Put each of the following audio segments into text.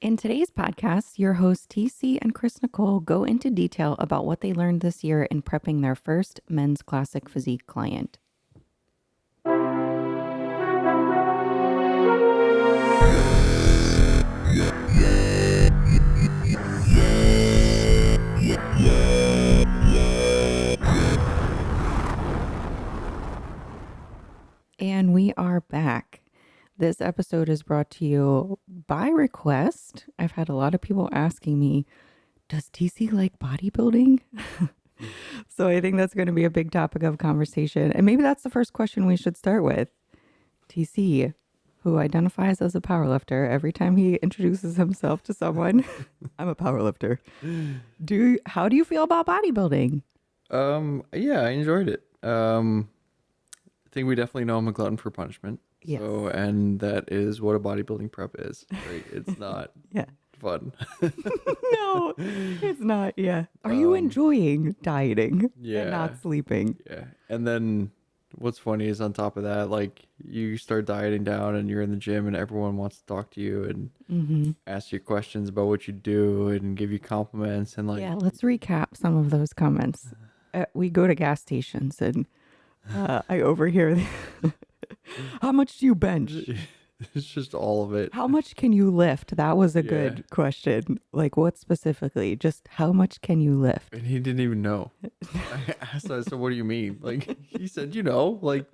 In today's podcast, your hosts TC and Chris Nicole go into detail about what they learned this year in prepping their first men's classic physique client. And we are back. This episode is brought to you by request. I've had a lot of people asking me, does TC like bodybuilding? So I think that's going to be a big topic of conversation. And maybe that's the first question we should start with. TC, who identifies as a powerlifter every time he introduces himself to someone. I'm a powerlifter. How do you feel about bodybuilding? Yeah, I enjoyed it. I think we definitely know I'm a glutton for punishment. Yes. So, and that is what a bodybuilding prep is, right? It's not Yeah. fun. No, it's not. Yeah. Are you enjoying dieting Yeah. and not sleeping? Yeah. And then what's funny is on top of that, like you start dieting down and you're in the gym and everyone wants to talk to you and ask you questions about what you do and give you compliments and like, Yeah, let's recap some of those comments. We go to gas stations and I overhear, how much do you bench? it's just all of it. How much can you lift? That was a Yeah. good question. Like, what specifically? Just how much can you lift? And he didn't even know. I asked, I said, what do you mean? Like, he said, like,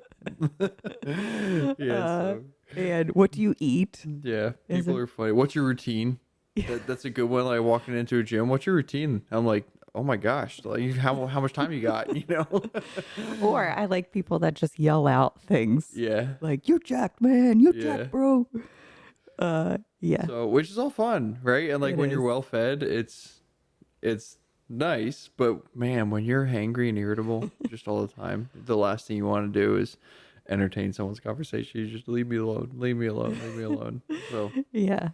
yeah, And what do you eat? yeah, people are funny. What's your routine? That's a good one. Like, walking into a gym, what's your routine? I'm like, oh my gosh, like, how much time you got, Or I like people that just yell out things. Yeah. Like, you're jacked, man. You're Yeah. jacked, bro. Yeah. So, which is all fun, right? And like It when is. you're well fed, it's nice, but man, when you're hangry and irritable just all the time, the last thing you want to do is entertain someone's conversation. You just leave me alone, leave me alone, leave me alone. So Yeah.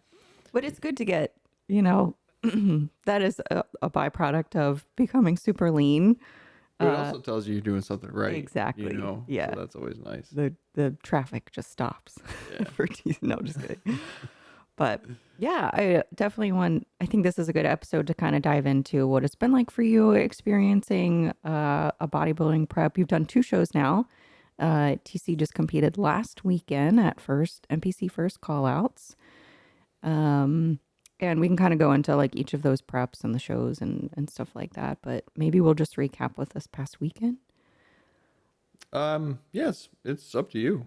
But it's good to get, that is a byproduct of becoming super lean. but it also tells you you're doing something right. Exactly. Yeah. So that's always nice. The traffic just stops Yeah. for no, just kidding. But yeah, I think this is a good episode to kind of dive into what it's been like for you experiencing a bodybuilding prep. You've done 2 shows now. TC just competed last weekend at NPC first callouts. And we can kind of go into like each of those preps and the shows and stuff like that. But maybe we'll just recap with this past weekend. Yes, it's up to you.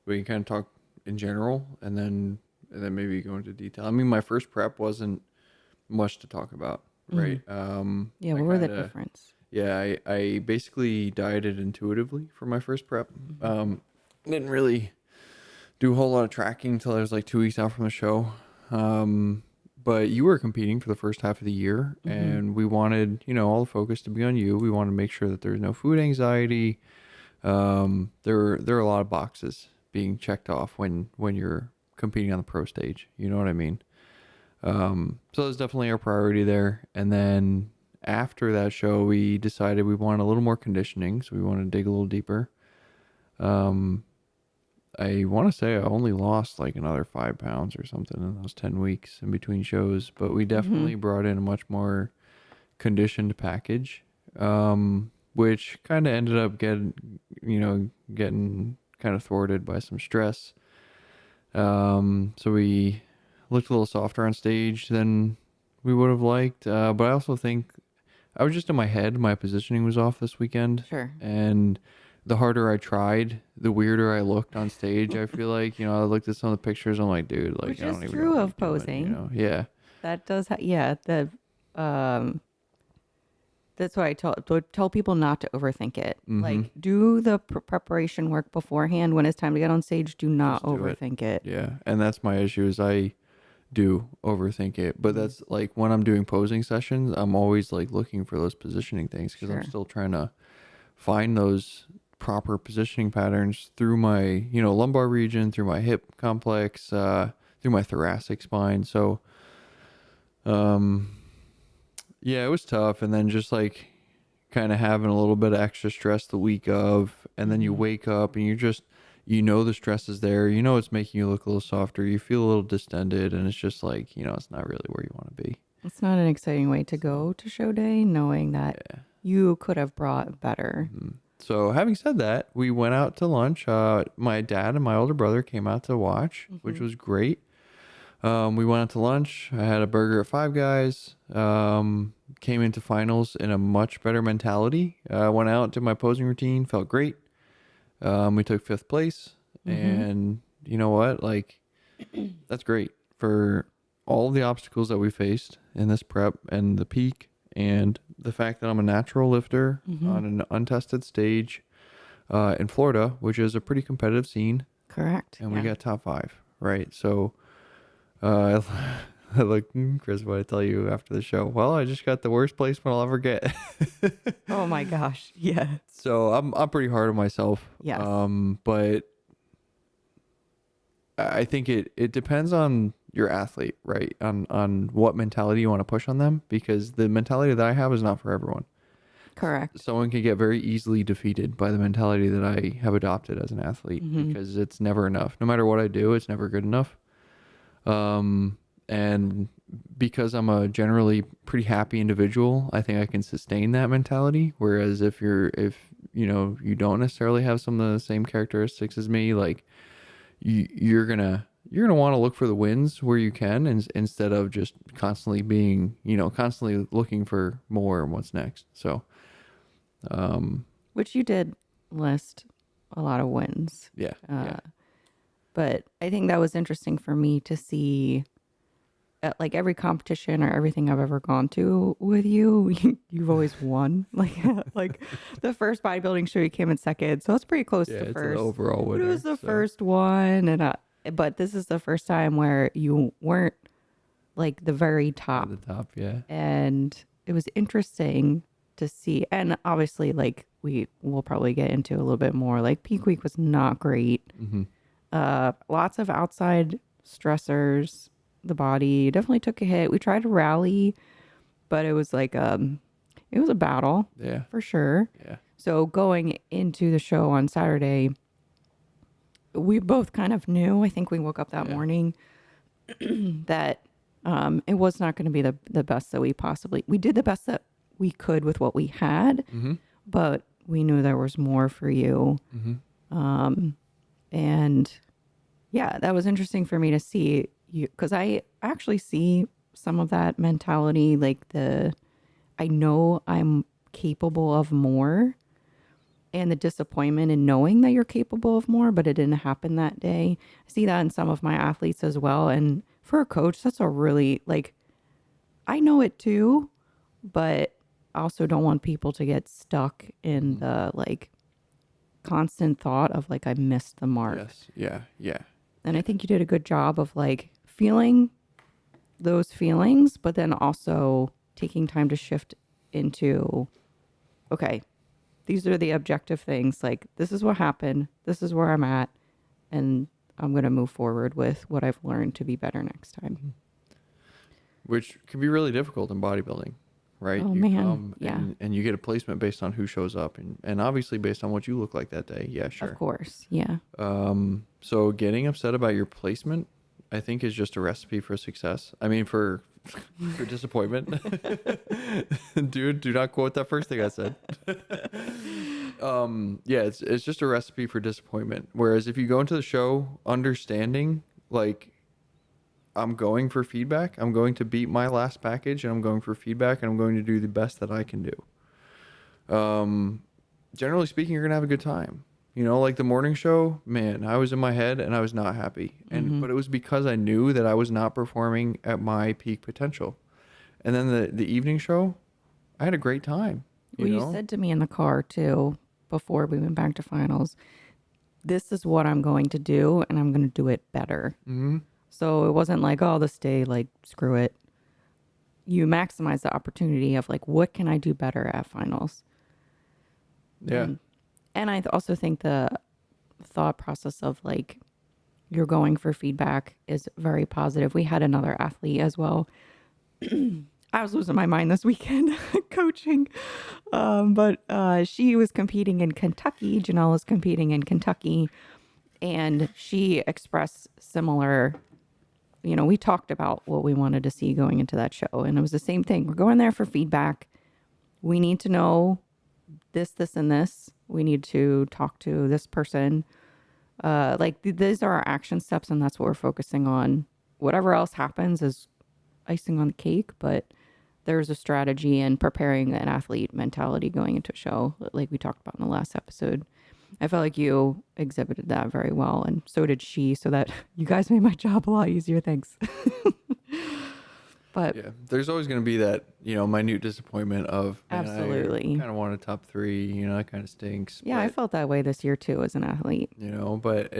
We can kind of talk in general and then maybe go into detail. I mean, my first prep wasn't much to talk about, right? Yeah, what were the difference? Yeah, I basically dieted intuitively for my first prep. Didn't really do a whole lot of tracking until I was like 2 weeks out from the show. But you were competing for the first half of the year, and we wanted, all the focus to be on you. We wanted to make sure that there's no food anxiety. There are a lot of boxes being checked off when you're competing on the pro stage. You know what I mean? So that's definitely our priority there. And then after that show, we decided we wanted a little more conditioning, so we wanted to dig a little deeper. I want to say I only lost like another 5 pounds or something in those 10 weeks in between shows, but we definitely brought in a much more conditioned package, which kind of ended up getting kind of thwarted by some stress. So we looked a little softer on stage than we would have liked. But I also think I was just in my head. My positioning was off this weekend. Sure. And the harder I tried, the weirder I looked on stage. I feel like, I looked at some of the pictures. I'm like, dude, like, Which I is don't even true know of what I'm posing. doing, Yeah. That does, that's why I tell people not to overthink it. Like, do the preparation work beforehand. When it's time to get on stage, do not Just do overthink it. Yeah. And that's my issue is I do overthink it. But that's like when I'm doing posing sessions, I'm always like looking for those positioning things because I'm still trying to find those proper positioning patterns through my, lumbar region, through my hip complex, through my thoracic spine. So, yeah, it was tough. And then just like kind of having a little bit of extra stress the week of, and then you wake up and you know the stress is there, you know it's making you look a little softer, you feel a little distended, and it's just like, it's not really where you want to be. It's not an exciting way to go to show day, knowing that Yeah. you could have brought better. So having said that, we went out to lunch. My dad and my older brother came out to watch, which was great. We went out to lunch. I had a burger at Five Guys. Came into finals in a much better mentality. Went out, did my posing routine, felt great. We took 5th place, and you know what? Like, that's great for all the obstacles that we faced in this prep and the peak, and the fact that I'm a natural lifter on an untested stage in Florida, which is a pretty competitive scene. Correct. And we got top 5, right? So I look, Chris, what I tell you after the show? Well, I just got the worst placement I'll ever get. Oh my gosh. Yeah. So I'm pretty hard on myself. Yes. But I think it depends on your athlete, right? On what mentality you want to push on them, because the mentality that I have is not for everyone. Correct. Someone can get very easily defeated by the mentality that I have adopted as an athlete, because it's never enough. No matter what I do, it's never good enough. And because I'm a generally pretty happy individual, I think I can sustain that mentality. Whereas if you don't necessarily have some of the same characteristics as me, like you're gonna want to look for the wins where you can, instead of just constantly being, constantly looking for more and what's next. So, Which you did list a lot of wins. yeah. But I think that was interesting for me to see at like every competition or everything I've ever gone to with you, you've always won. Like the first bodybuilding show you came in second, so it's pretty close to It's first. an overall winner. It was the first one, and but this is the first time where you weren't like the very top. At the top, yeah. And it was interesting to see, and obviously, like we'll probably get into a little bit more. Like peak week was not great. Lots of outside stressors. The body definitely took a hit. We tried to rally, but it was like it was a battle. Yeah. For sure. Yeah. So going into the show on Saturday, we both kind of knew, I think we woke up that morning, that it was not going to be the best that we did the best that we could with what we had, but we knew there was more for you. And yeah, that was interesting for me to see you, because I actually see some of that mentality, like I know I'm capable of more, and the disappointment in knowing that you're capable of more, but it didn't happen that day. I see that in some of my athletes as well. And for a coach, that's a really, like, I know it too, but I also don't want people to get stuck in the like constant thought of like, I missed the mark. Yes. Yeah. Yeah. And I think you did a good job of like feeling those feelings, but then also taking time to shift into, okay, these are the objective things. Like, this is what happened. This is where I'm at. And I'm going to move forward with what I've learned to be better next time. Which can be really difficult in bodybuilding, right? Oh, You man. come Yeah. and you get a placement based on who shows up, and obviously based on what you look like that day. Yeah, sure. Of course. Yeah. So getting upset about your placement, I think, is just a recipe for success. I mean, for disappointment. Dude, do not quote that first thing I said. Yeah, it's just a recipe for disappointment. Whereas if you go into the show understanding, like, I'm going for feedback, I'm going to beat my last package, and I'm going for feedback, and I'm going to do the best that I can do. Generally speaking, you're gonna have a good time. Like the morning show, man, I was in my head and I was not happy. But it was because I knew that I was not performing at my peak potential. And then the evening show, I had a great time. You said to me in the car too, before we went back to finals, this is what I'm going to do, and I'm going to do it better. So it wasn't like, oh, this day, like, screw it. You maximize the opportunity of like, what can I do better at finals? Yeah. And I also think the thought process of like, you're going for feedback is very positive. We had another athlete as well. I was losing my mind this weekend coaching. But she was competing in Kentucky. Janelle was competing in Kentucky. And she expressed similar, we talked about what we wanted to see going into that show. And it was the same thing. We're going there for feedback. We need to know this, this, and this. We need to talk to this person. These are our action steps, and that's what we're focusing on. Whatever else happens is icing on the cake, but there's a strategy in preparing an athlete mentality going into a show, like we talked about in the last episode. I felt like you exhibited that very well, and so did she, so that you guys made my job a lot easier. Thanks. But Yeah, there's always going to be that, minute disappointment of, man, absolutely, I kind of want a top 3, that kind of stinks. Yeah, I felt that way this year too as an athlete. But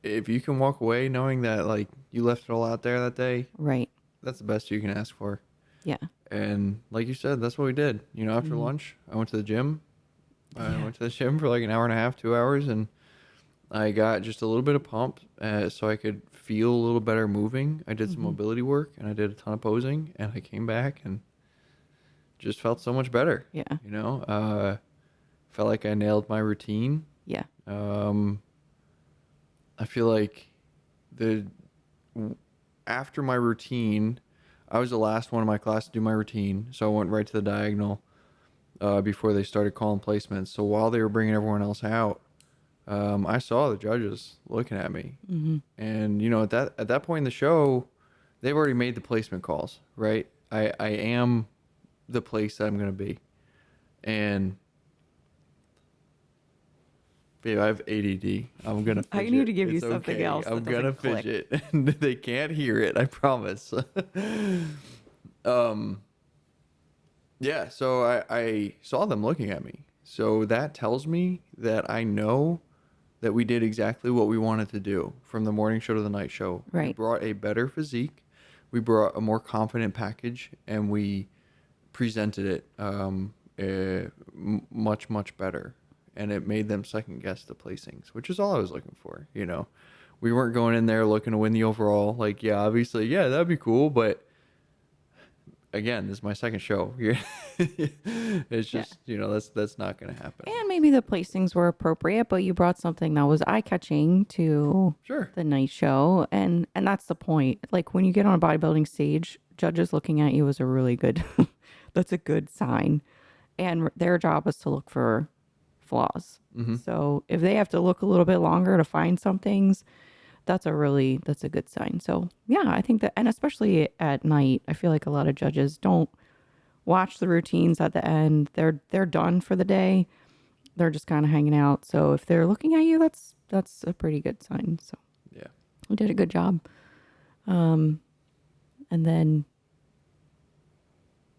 if you can walk away knowing that, like, you left it all out there that day, right? That's the best you can ask for. Yeah. And like you said, that's what we did. After lunch, I went to the gym. I went to the gym for like an hour and a half, 2 hours, and I got just a little bit of pump so I could feel a little better moving. I did some mobility work, and I did a ton of posing, and I came back and just felt so much better. Yeah. Felt like I nailed my routine. Yeah. I feel like after my routine, I was the last one in my class to do my routine, so I went right to the diagonal before they started calling placements. So while they were bringing everyone else out, I saw the judges looking at me, and at that point in the show, they've already made the placement calls, right? I am the place that I'm gonna be, and babe, I have ADD. I'm gonna fidget. I need to give you It's something okay. else. I'm gonna fidget. They can't hear it. I promise. Yeah. So I saw them looking at me. So that tells me that I know that we did exactly what we wanted to do from the morning show to the night show. Right. We brought a better physique. We brought a more confident package, and we presented it much, much better. And it made them second guess the placings, which is all I was looking for. We weren't going in there looking to win the overall. Like, yeah, obviously, yeah, that'd be cool. But again, this is my second show. It's just, that's not going to happen. And maybe the placings were appropriate, but you brought something that was eye-catching to the night show. And that's the point. Like, when you get on a bodybuilding stage, judges looking at you is a really good, that's a good sign. And their job is to look for flaws. So if they have to look a little bit longer to find some things, that's a good sign. So yeah, I think that, and especially at night, I feel like a lot of judges don't watch the routines at the end. They're done for the day. They're just kind of hanging out. So if they're looking at you, that's a pretty good sign. So yeah, we did a good job. And then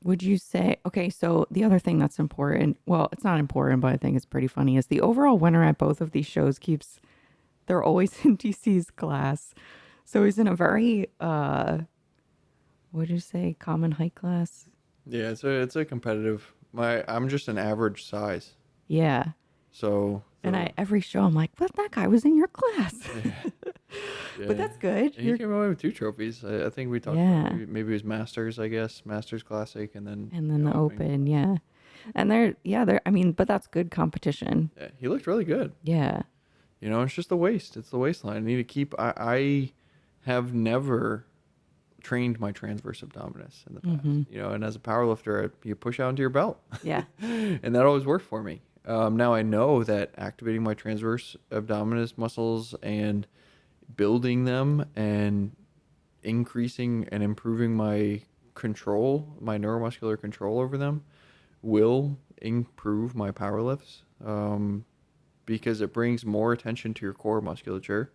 would you say, okay, so the other thing that's important, well, it's not important, but I think it's pretty funny, is the overall winner at both of these shows they're always in TC's class. So he's in a very, what did you say, common height class? Yeah, it's a competitive, I'm just an average size. Yeah. So. And every show I'm like, but that guy was in your class. Yeah. But that's good. He came away with 2 trophies. I think we talked about maybe it was Masters, I guess. Masters Classic and then the Open, yeah. And but that's good competition. Yeah, he looked really good. Yeah. It's just the waist. It's the waistline. I need to keep I have never trained my transverse abdominis in the past. And as a powerlifter, you push out into your belt. Yeah. And that always worked for me. Now I know that activating my transverse abdominis muscles and building them and increasing and improving my neuromuscular control over them will improve my power lifts, because it brings more attention to your core musculature.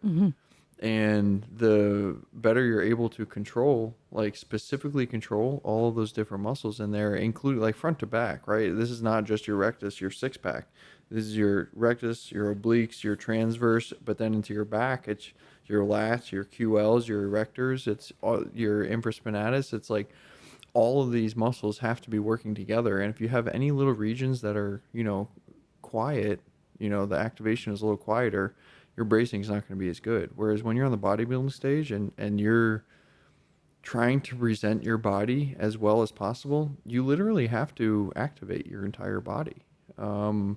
And the better you're able to specifically control all of those different muscles in there, including like front to back, right? This is not just your rectus, your 6-pack. This is your rectus, your obliques, your transverse, but then into your back, it's your lats, your QLs, your erectors, it's all your infraspinatus. It's like all of these muscles have to be working together. And if you have any little regions that are, quiet, the activation is a little quieter, your bracing is not going to be as good. Whereas when you're on the bodybuilding stage and you're trying to present your body as well as possible, you literally have to activate your entire body. And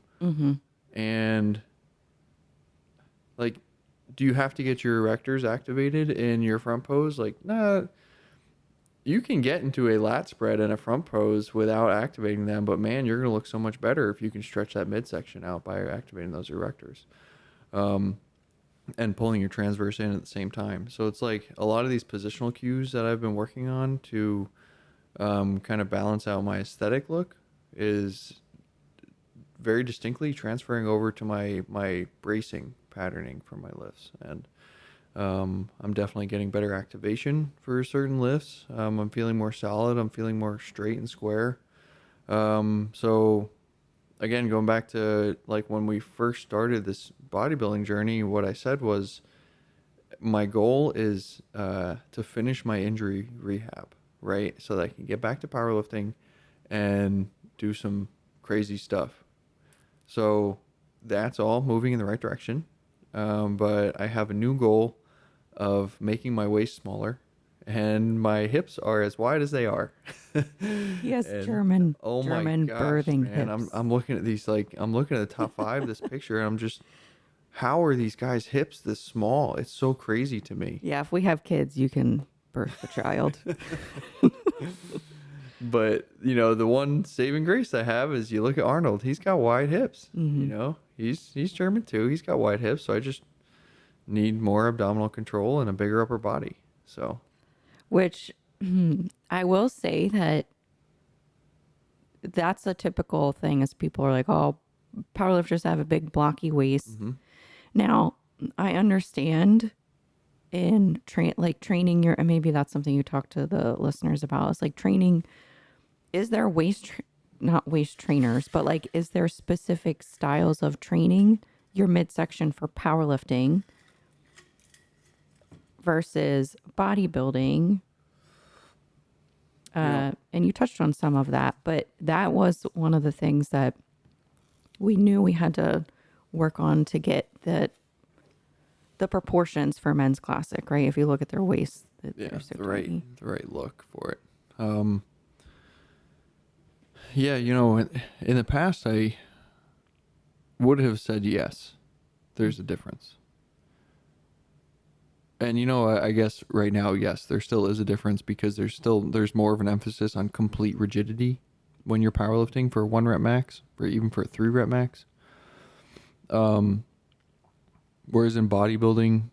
Like, do you have to get your erectors activated in your front pose? Like, nah, you can get into a lat spread and a front pose without activating them, but man, you're going to look so much better if you can stretch that midsection out by activating those erectors. And pulling your transverse in at the same time. So it's like a lot of these positional cues that I've been working on to kind of balance out my aesthetic look is very distinctly transferring over to my bracing patterning for my lifts. And I'm definitely getting better activation for certain lifts. I'm feeling more solid. I'm feeling more straight and square. So again, going back to like when we first started this bodybuilding journey, what I said was my goal is to finish my injury rehab, right? So that I can get back to powerlifting and do some crazy stuff. So that's all moving in the right direction. But I have a new goal of making my waist smaller, and my hips are as wide as they are. Yes, And German oh my gosh, birthing man, hips. I'm looking at these, like, I'm looking at the top five, this picture, and I'm just, how are these guys' hips this small? It's so crazy to me. Yeah, if we have kids, you can birth the child. But you know, the one saving grace I have is you look at Arnold. He's got wide hips. You know, he's German too. He's got wide hips. So I just need more abdominal control and a bigger upper body. So Which I will say that that's a typical thing is people are like, oh, powerlifters have a big blocky waist. Now, I understand in training your, and maybe that's something you talk to the listeners about. It's like training, is there not waist trainers, but like, is there specific styles of training your midsection for powerlifting versus bodybuilding? And you touched on some of that, but that was one of the things that we knew we had to work on to get the proportions for men's classic, right? If you look at their waist, yeah, they're so the tiny. right look for it. Yeah, you know, in the past I would have said yes. There's a difference. And you know, I guess right now, yes, there still is a difference because there's more of an emphasis on complete rigidity when you're powerlifting for 1 rep max, or even for a 3 rep max. Whereas in bodybuilding,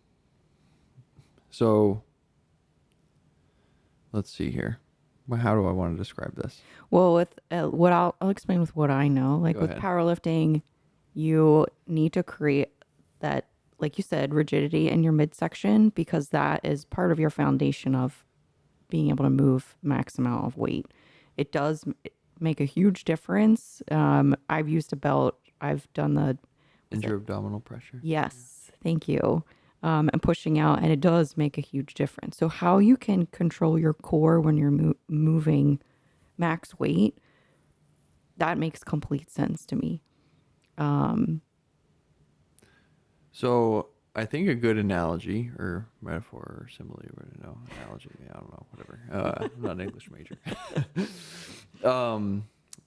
so let's see here. How do I want to describe this? Well, with what I'll explain with what I know. Like Go with ahead. powerlifting, you need to create that, like you said, rigidity in your midsection because that is part of your foundation of being able to move max amount of weight. It does make a huge difference. I've used a belt. I've done the Intra-abdominal pressure. yes, thank you. And pushing out, and it does make a huge difference. So how you can control your core when you're moving max weight, that makes complete sense to me. So I think a good analogy or metaphor or simile, analogy, I don't know, whatever. I'm not an English major.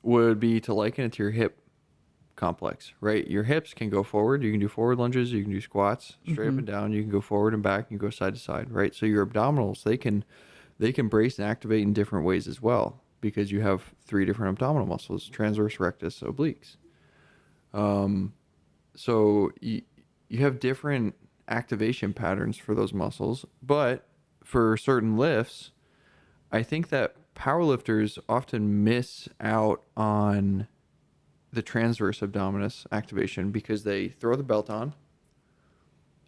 Would be to liken it to your hip complex, right? Your hips can go forward. You can do forward lunges. You can do squats straight up and down. You can go forward and back. You can go side to side, right? So your abdominals, they can brace and activate in different ways as well because you have 3 different abdominal muscles: transverse, rectus, obliques. So you have different activation patterns for those muscles, but for certain lifts, I think that powerlifters often miss out on the transverse abdominis activation because they throw the belt on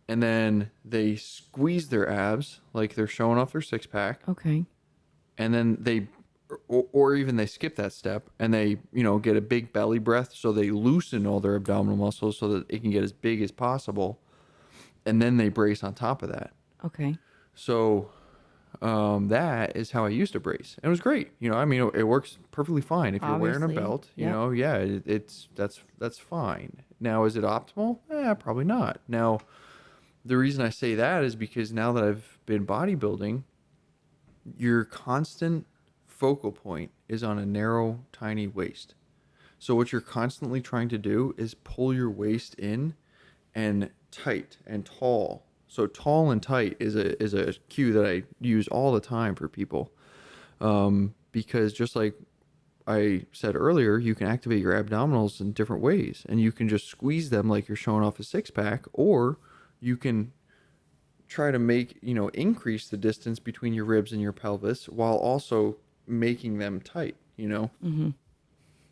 and then they squeeze their abs like they're showing off their 6-pack, Okay. and then or even they skip that step and they, get a big belly breath, so they loosen all their abdominal muscles so that it can get as big as possible, and then they brace on top of that. Okay. So that is how I used to brace. And it was great. It works perfectly fine if you're wearing a Obviously. belt. Yep. Yeah, that's fine. Now, is it optimal? Probably not. Now, the reason I say that is because now that I've been bodybuilding, your constant focal point is on a narrow, tiny waist. So what you're constantly trying to do is pull your waist in and tight and tall. So tall and tight is a cue that I use all the time for people, because just like I said earlier, you can activate your abdominals in different ways, and you can just squeeze them like you're showing off a six pack, or you can try to make, increase the distance between your ribs and your pelvis while also making them tight, Mm-hmm.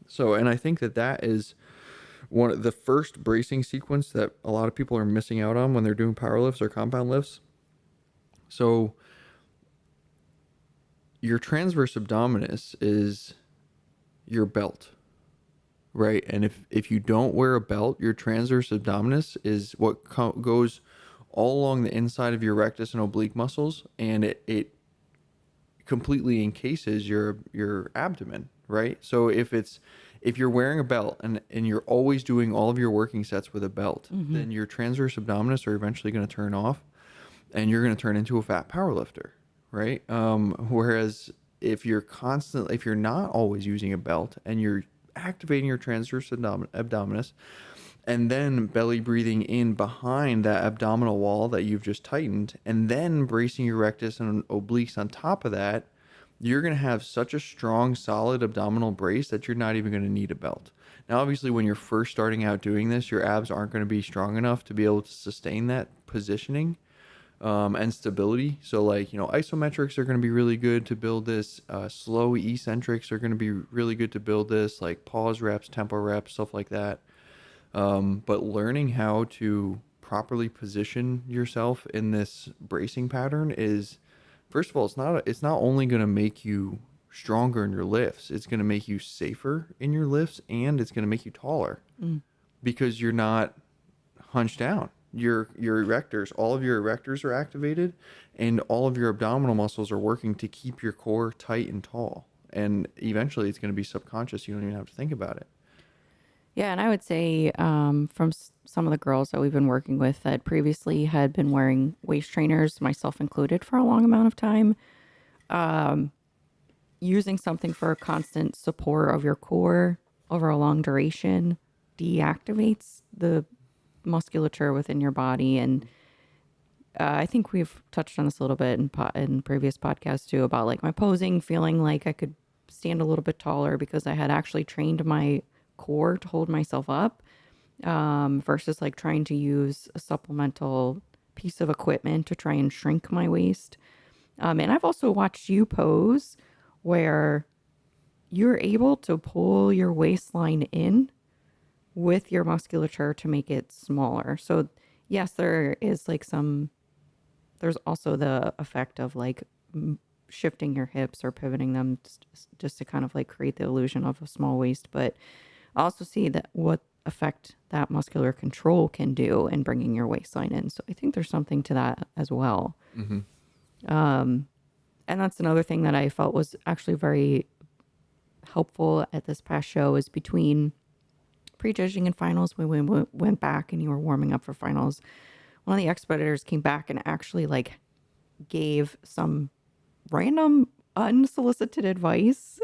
So, and I think that is one of the first bracing sequence that a lot of people are missing out on when they're doing power lifts or compound lifts. So your transverse abdominis is your belt, right? And if you don't wear a belt, your transverse abdominis is what goes all along the inside of your rectus and oblique muscles, and it completely encases your abdomen, right? So if you're wearing a belt and you're always doing all of your working sets with a belt, Mm-hmm. then your transverse abdominis are eventually going to turn off, and you're going to turn into a fat powerlifter, right? Whereas if you're not always using a belt and you're activating your transverse abdominis, and then belly breathing in behind that abdominal wall that you've just tightened, and then bracing your rectus and obliques on top of that, you're going to have such a strong, solid abdominal brace that you're not even going to need a belt. Now, obviously, when you're first starting out doing this, your abs aren't going to be strong enough to be able to sustain that positioning, and stability. So like, isometrics are going to be really good to build this. Slow eccentrics are going to be really good to build this, like pause reps, tempo reps, stuff like that. But learning how to properly position yourself in this bracing pattern is, first of all, it's not only going to make you stronger in your lifts, it's going to make you safer in your lifts, and it's going to make you taller because you're not hunched down. Your erectors, all of your erectors are activated, and all of your abdominal muscles are working to keep your core tight and tall. And eventually it's going to be subconscious. You don't even have to think about it. Yeah, and I would say from some of the girls that we've been working with that previously had been wearing waist trainers, myself included, for a long amount of time, using something for a constant support of your core over a long duration deactivates the musculature within your body. And I think we've touched on this a little bit in previous podcasts too, about like my posing, feeling like I could stand a little bit taller because I had actually trained my core to hold myself up, versus like trying to use a supplemental piece of equipment to try and shrink my waist. And I've also watched you pose where you're able to pull your waistline in with your musculature to make it smaller. So yes, there's also the effect of like shifting your hips or pivoting them just to kind of like create the illusion of a small waist. But I also see that what effect that muscular control can do in bringing your waistline in. So I think there's something to that as well. Mm-hmm. And that's another thing that I felt was actually very helpful at this past show is between prejudging and finals, when we went back and you were warming up for finals, one of the expeditors came back and actually like gave some random unsolicited advice.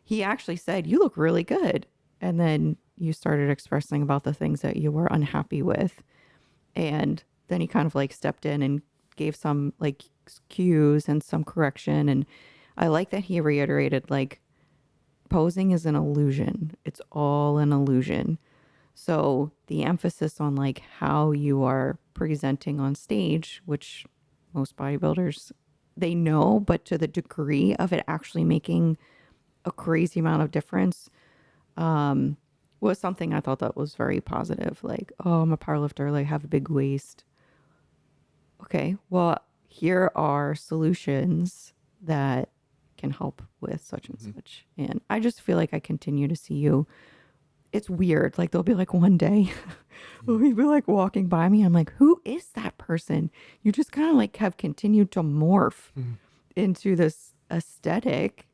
He actually said, "You look really good." And then you started expressing about the things that you were unhappy with. And then he kind of like stepped in and gave some like cues and some correction. And I like that he reiterated like posing is an illusion. It's all an illusion. So the emphasis on like how you are presenting on stage, which most bodybuilders, they know, but to the degree of it actually making a crazy amount of difference, was something I thought that was very positive. Like, oh, I'm a powerlifter, like have a big waist. Okay, well, here are solutions that can help with such and such. And I just feel like I continue to see you. It's weird. Like there'll be like one day you'll be like walking by me. I'm like, who is that person? You just kind of like have continued to morph into this aesthetic,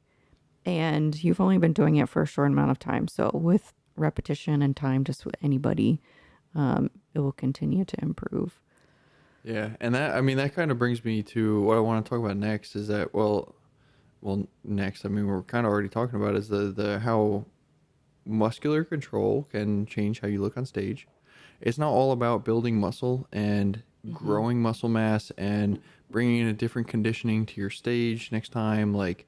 and you've only been doing it for a short amount of time. So with repetition and time, just with anybody, it will continue to improve. Yeah, and that kind of brings me to what I want to talk about next. Is that next? I mean, we're kind of already talking about is the how muscular control can change how you look on stage, it's not all about building muscle and growing muscle mass and bringing in a different conditioning to your stage next time. Like,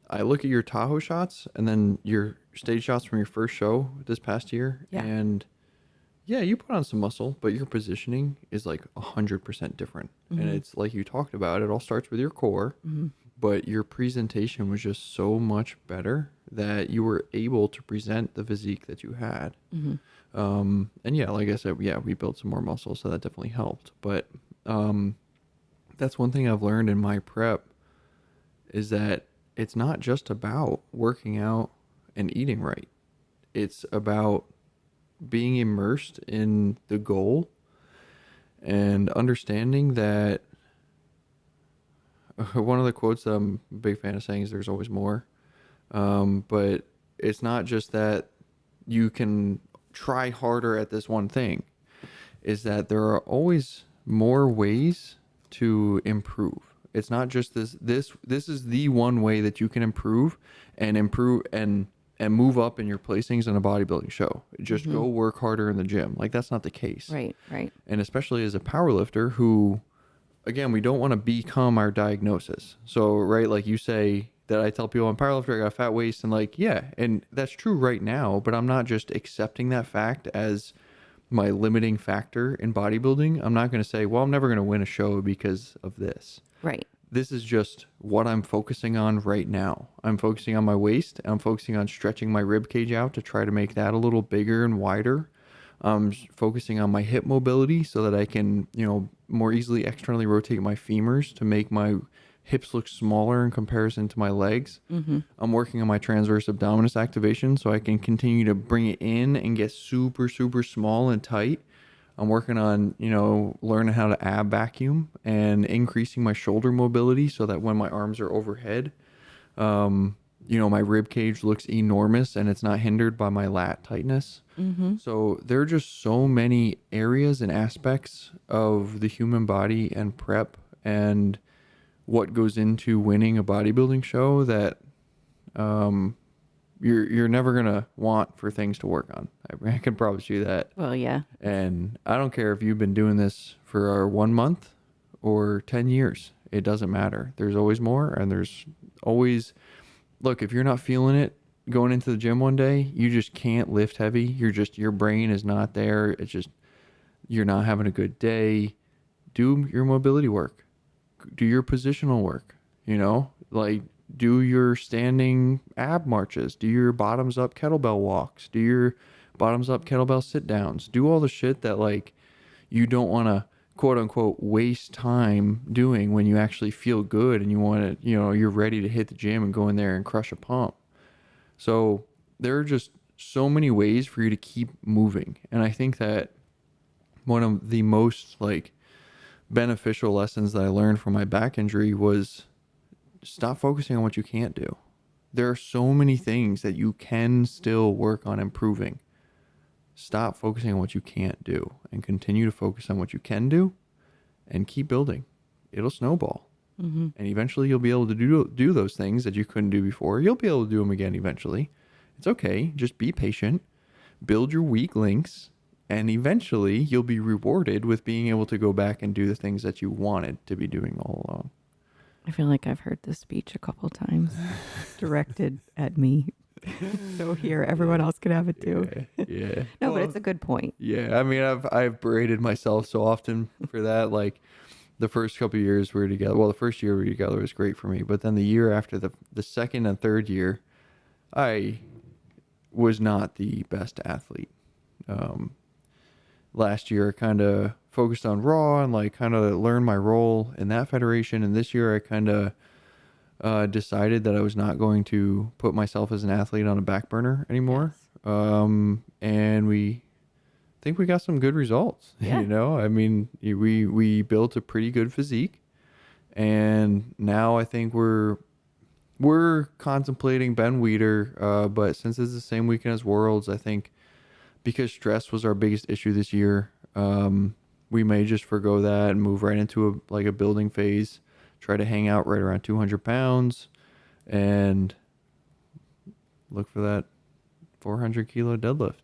I look at your Tahoe shots and then your stage shots from your first show this past year, Yeah. and yeah, you put on some muscle, but your positioning is like 100% different. And it's like you talked about, it all starts with your core, but your presentation was just so much better that you were able to present the physique that you had. And yeah, like I said, yeah, we built some more muscle, so that definitely helped. But that's one thing I've learned in my prep is that it's not just about working out and eating right. It's about being immersed in the goal and understanding that one of the quotes that I'm a big fan of saying is there's always more. But it's not just that you can try harder at this one thing, is that there are always more ways to improve. It's not just this is the one way that you can improve and move up in your placings in a bodybuilding show. Just go work harder in the gym. Like, that's not the case. Right. And especially as a powerlifter who, again, we don't want to become our diagnosis. So, right, like you say that I tell people I'm a powerlifter, I got a fat waist, and like, yeah, and that's true right now, but I'm not just accepting that fact as my limiting factor in bodybuilding. I'm not going to say, well, I'm never going to win a show because of this. Right. This is just what I'm focusing on right now. I'm focusing on my waist. I'm focusing on stretching my rib cage out to try to make that a little bigger and wider. I'm focusing on my hip mobility so that I can, more easily externally rotate my femurs to make my hips look smaller in comparison to my legs. I'm working on my transverse abdominis activation so I can continue to bring it in and get super, super small and tight. I'm working on, learning how to ab vacuum and increasing my shoulder mobility so that when my arms are overhead, my rib cage looks enormous and it's not hindered by my lat tightness. So there are just so many areas and aspects of the human body and prep and what goes into winning a bodybuilding show that you're never gonna want for things to work on. I can promise you that. Well, yeah. And I don't care if you've been doing this for 1 month or 10 years. It doesn't matter. There's always more, and there's always, look, if you're not feeling it going into the gym one day, you just can't lift heavy. Your brain is not there. It's just, you're not having a good day. Do your mobility work. Do your positional work, like do your standing ab marches, do your bottoms up kettlebell walks, do your bottoms up kettlebell sit downs, do all the shit that like you don't want to quote unquote waste time doing when you actually feel good and you want to, you're ready to hit the gym and go in there and crush a pump. So there are just so many ways for you to keep moving. And I think that one of the most like beneficial lessons that I learned from my back injury was stop focusing on what you can't do. There are so many things that you can still work on improving. Stop focusing on what you can't do and continue to focus on what you can do and keep building. It'll snowball. And eventually you'll be able to do those things that you couldn't do before. You'll be able to do them again eventually. It's okay. Just be patient. Build your weak links. And eventually you'll be rewarded with being able to go back and do the things that you wanted to be doing all along. I feel like I've heard this speech a couple times directed at me. So here, everyone else can have it too. Yeah. No, but it's a good point. Yeah. I mean, I've berated myself so often for that. Like the first couple of years we were together. Well, the first year we were together was great for me. But then the year after the second and third year, I was not the best athlete. Last year I kind of focused on raw and like kind of learned my role in that federation. And this year I kind of decided that I was not going to put myself as an athlete on a back burner anymore. Yes. And we think we got some good results. Yeah. I mean, we built a pretty good physique, and now I think we're contemplating Ben Weider. But since it's the same weekend as Worlds, I think, because stress was our biggest issue this year, we may just forgo that and move right into a building phase, try to hang out right around 200 pounds and look for that 400 kilo deadlift.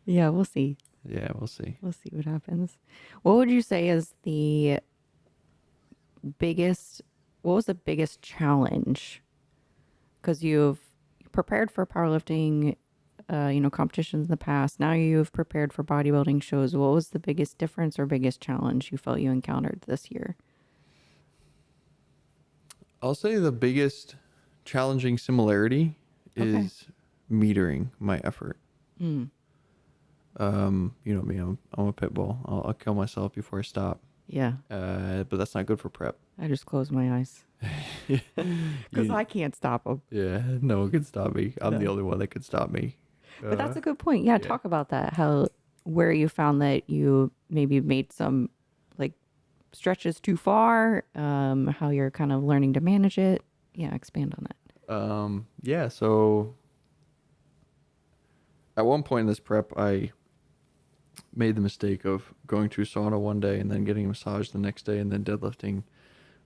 Yeah, we'll see. Yeah, we'll see. We'll see what happens. What would you say is the biggest, what was the biggest challenge? Because you've prepared for powerlifting, competitions in the past. Now you've prepared for bodybuilding shows. What was the biggest difference or biggest challenge you felt you encountered this year? I'll say the biggest challenging similarity Okay. is metering my effort. Mm. You know me, I'm a pit bull. I'll kill myself before I stop. Yeah. But that's not good for prep. I just closed my eyes because I can't stop them. Yeah, no one can stop me. I'm the No. only one that can stop me. But that's a good point. Yeah, yeah. talk about that. Where you found that you maybe made some like stretches too far, how you're kind of learning to manage it. Yeah, expand on that. Yeah, so at one point in this prep, I made the mistake of going to sauna one day and then getting a massage the next day and then deadlifting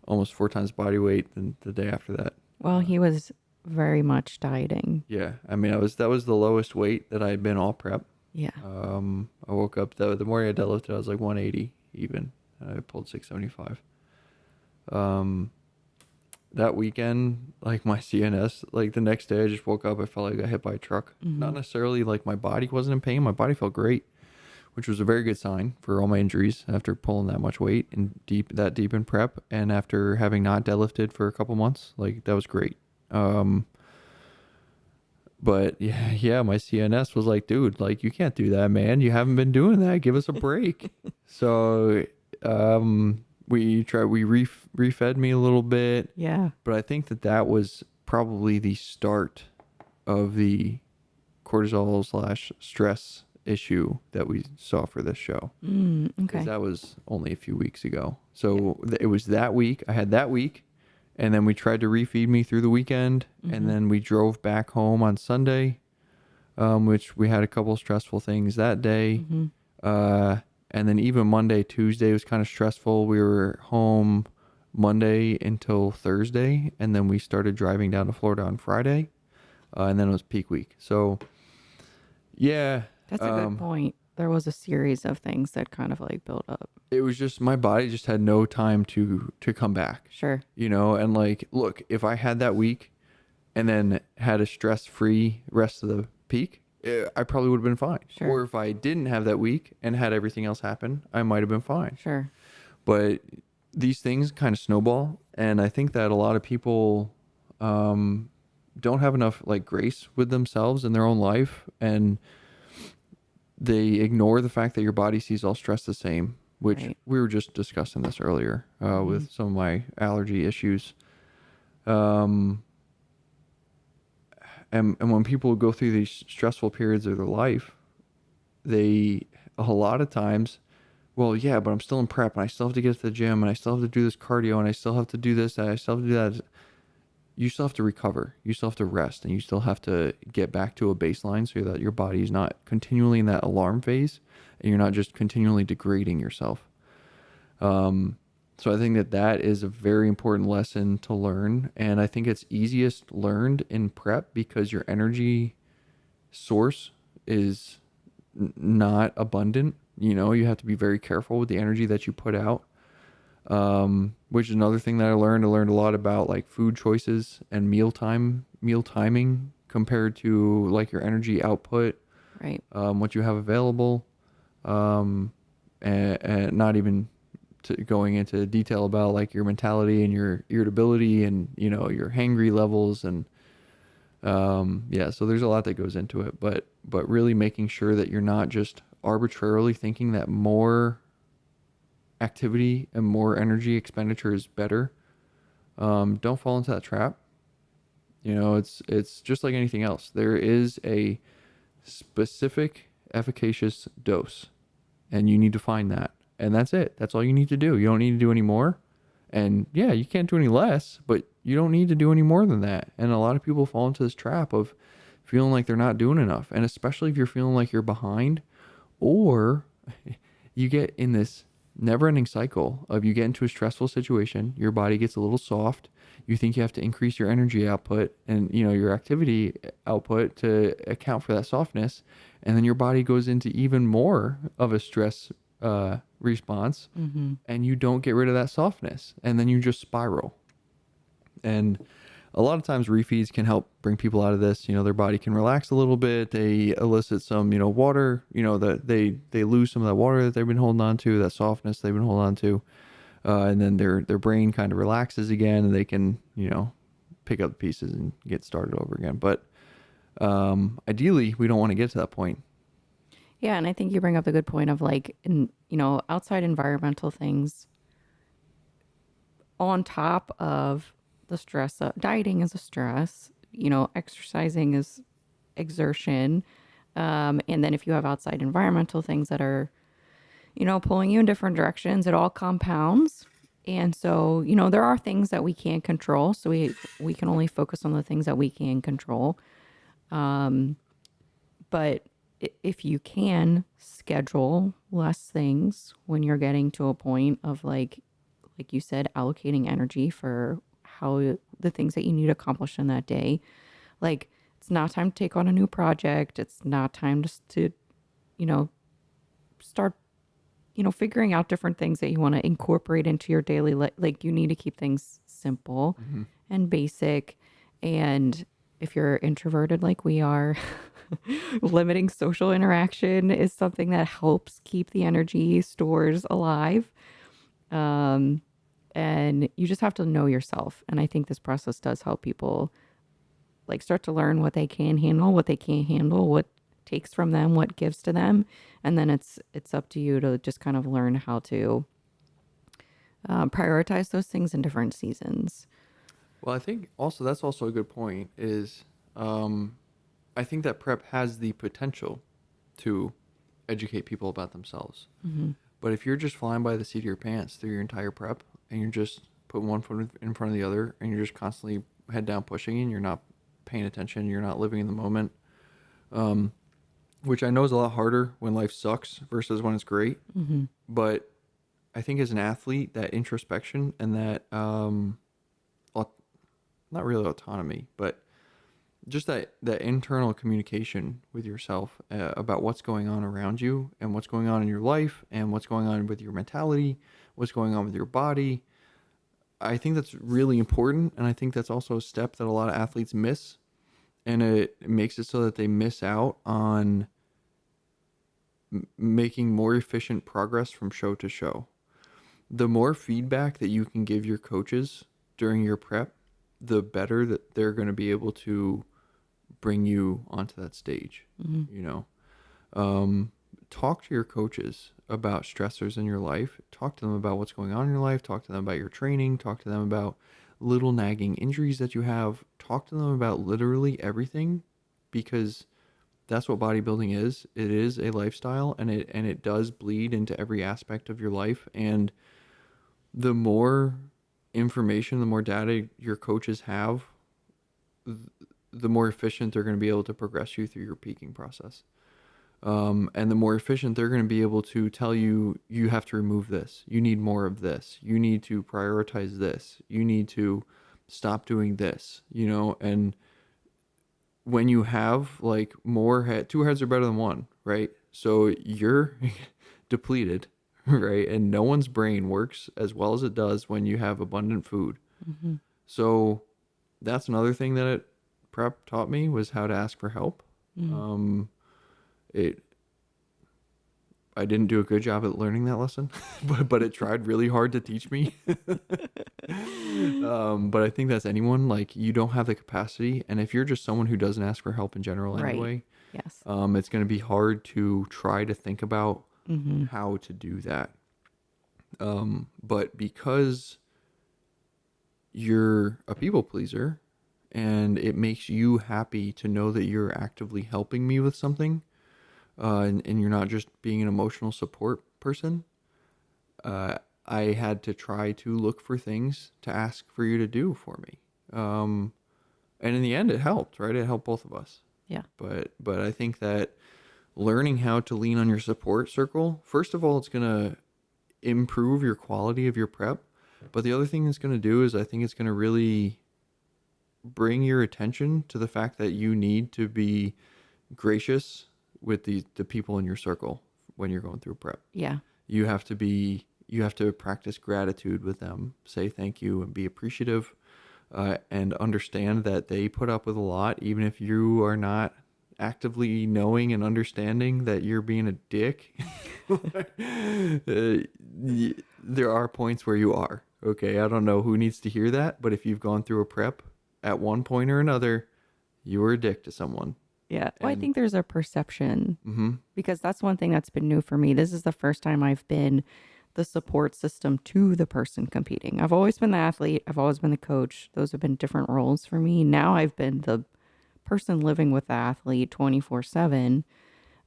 almost 4 times body weight than the day after that. Well, he was very much dieting. Yeah, I mean, that was the lowest weight that I had been all prep. Yeah. I woke up the morning I deadlifted, I was like 180 even. I pulled 675. That weekend, like my CNS, like the next day I just woke up, I felt like I got hit by a truck. Mm-hmm. Not necessarily like my body wasn't in pain. My body felt great, which was a very good sign for all my injuries after pulling that much weight and that deep in prep. And after having not deadlifted for a couple months, like that was great. But yeah, my CNS was like, dude, like you can't do that, man. You haven't been doing that. Give us a break. So, we refed me a little bit. Yeah. But I think that was probably the start of the cortisol / stress issue that we saw for this show. Okay. Because that was only a few weeks ago. So it was that week. I had that week. And then we tried to refeed me through the weekend. Mm-hmm. And then we drove back home on Sunday, which we had a couple stressful things that day. Mm-hmm. And then even Monday, Tuesday was kind of stressful. We were home Monday until Thursday. And then we started driving down to Florida on Friday. And then it was peak week. So, yeah. That's a good point. There was a series of things that kind of like built up. It was just my body just had no time to come back. Sure. You know, and like, look, if I had that week and then had a stress-free rest of the peak, I probably would have been fine. Sure. Or if I didn't have that week and had everything else happen, I might have been fine. Sure. But these things kind of snowball, and I think that a lot of people don't have enough like grace with themselves in their own life, and they ignore the fact that your body sees all stress the same, which Right. we were just discussing this earlier with some of my allergy issues. And when people go through these stressful periods of their life, they a lot of times, well, yeah, but I'm still in prep and I still have to get to the gym and I still have to do this cardio and I still have to do this and I still have to do that. You still have to recover. You still have to rest, and you still have to get back to a baseline so that your body is not continually in that alarm phase and you're not just continually degrading yourself. So I think that is a very important lesson to learn. And I think it's easiest learned in prep because your energy source is not abundant. You know, you have to be very careful with the energy that you put out. Which is another thing that I learned. I learned a lot about like food choices and meal timing compared to like your energy output, Right. what you have available, and not even going into detail about like your mentality and your irritability and, you know, your hangry levels. And, yeah, so there's a lot that goes into it, but really making sure that you're not just arbitrarily thinking that more activity and more energy expenditure is better. Don't fall into that trap. You know, it's just like anything else. There is a specific efficacious dose, and you need to find that. And that's it. That's all you need to do. You don't need to do any more. And yeah, you can't do any less, but you don't need to do any more than that. And a lot of people fall into this trap of feeling like they're not doing enough. And especially if you're feeling like you're behind, or you get in this never ending cycle of you get into a stressful situation, your body gets a little soft, you think you have to increase your energy output and, you know, your activity output to account for that softness. And then your body goes into even more of a stress response, and you don't get rid of that softness. And then you just spiral. And a lot of times refeeds can help bring people out of this. You know, their body can relax a little bit. They elicit some, you know, water, you know, that they lose some of that water that they've been holding on to, that softness they've been holding on to. And then their brain kind of relaxes again, and they can, you know, pick up the pieces and get started over again. But ideally, we don't want to get to that point. Yeah, and I think you bring up a good point of like, outside environmental things on top of the stress. Dieting is a stress, exercising is exertion. And then if you have outside environmental things that are, pulling you in different directions, it all compounds. And so, there are things that we can't control. So we can only focus on the things that we can control. But if you can schedule less things when you're getting to a point of like you said, allocating energy for how the things that you need to accomplish in that day, like it's not time to take on a new project. It's not time just to, start, figuring out different things that you want to incorporate into your daily life. Like you need to keep things simple and basic. And if you're introverted like we are, limiting social interaction is something that helps keep the energy stores alive. And you just have to know yourself. And I think this process does help people like start to learn what they can handle, what they can't handle, what takes from them, what gives to them. And then it's up to you to just kind of learn how to prioritize those things in different seasons. Well, I think also that's also a good point is I think that prep has the potential to educate people about themselves. But if you're just flying by the seat of your pants through your entire prep and you're just putting one foot in front of the other and you're just constantly head down pushing and you're not paying attention, you're not living in the moment, which I know is a lot harder when life sucks versus when it's great. But I think as an athlete, that introspection and that, not really autonomy, but just that internal communication with yourself about what's going on around you and what's going on in your life and what's going on with your mentality, what's going on with your body. I think that's really important. And I think that's also a step that a lot of athletes miss. And it makes it so that they miss out on making more efficient progress from show to show. The more feedback that you can give your coaches during your prep, the better that they're going to be able to bring you onto that stage. Talk to your coaches about stressors in your life. Talk to them about what's going on in your life. Talk to them about your training. Talk to them about little nagging injuries that you have. Talk to them about literally everything, because that's what bodybuilding is. It is a lifestyle, and it does bleed into every aspect of your life. And the more information, the more data your coaches have, the more efficient they're going to be able to progress you through your peaking process. And the more efficient they're going to be able to tell you, you have to remove this. You need more of this. You need to prioritize this. You need to stop doing this, and when you have like two heads are better than one, right? So you're depleted, right? And no one's brain works as well as it does when you have abundant food. So that's another thing that prep taught me, was how to ask for help. I didn't do a good job at learning that lesson, but it tried really hard to teach me. But I think that's anyone, like you don't have the capacity. And if you're just someone who doesn't ask for help in general anyway, Yes. It's going to be hard to try to think about how to do that. But because you're a people pleaser and it makes you happy to know that you're actively helping me with something, and you're not just being an emotional support person, I had to try to look for things to ask for you to do for me. And in the end, it helped, right? It helped both of us. Yeah. But I think that learning how to lean on your support circle, first of all, improve your quality of your prep. But the other thing it's going to do is I think it's going to really bring your attention to the fact that you need to be gracious with the people in your circle when you're going through prep. Yeah. You have to practice gratitude with them, say thank you and be appreciative, and understand that they put up with a lot, even if you are not actively knowing and understanding that you're being a dick. There are points where you are. Okay, I don't know who needs to hear that, but if you've gone through a prep at one point or another, you were a dick to someone. Yeah. Well, I And think there's a perception mm-hmm, because that's one thing that's been new for me. This is the first time I've been the support system to the person competing. I've always been the athlete, I've always been the coach. Those have been different roles for me. Now I've been the person living with the athlete 24/7,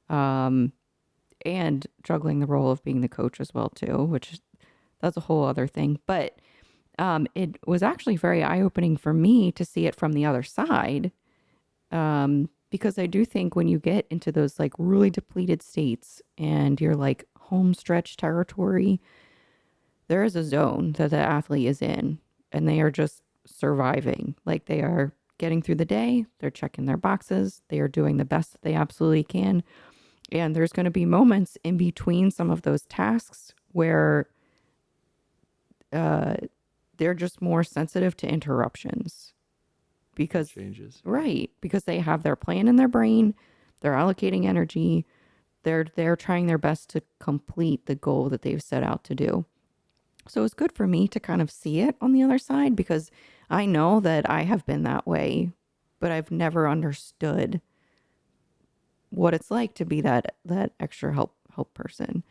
and juggling the role of being the coach as well too, which that's a whole other thing. But it was actually very eye-opening for me to see it from the other side, because I do think when you get into those like really depleted states and you're like home stretch territory, there is a zone that the athlete is in and they are just surviving. Like they are getting through the day, they're checking their boxes, they are doing the best that they absolutely can. And there's going to be moments in between some of those tasks where they're just more sensitive to interruptions because changes. right, because they have their plan in their brain, they're allocating energy, they're trying their best to complete the goal that they've set out to do. So it's good for me to kind of see it on the other side because I know that I have been that way, but I've never understood what it's like to be that extra help person.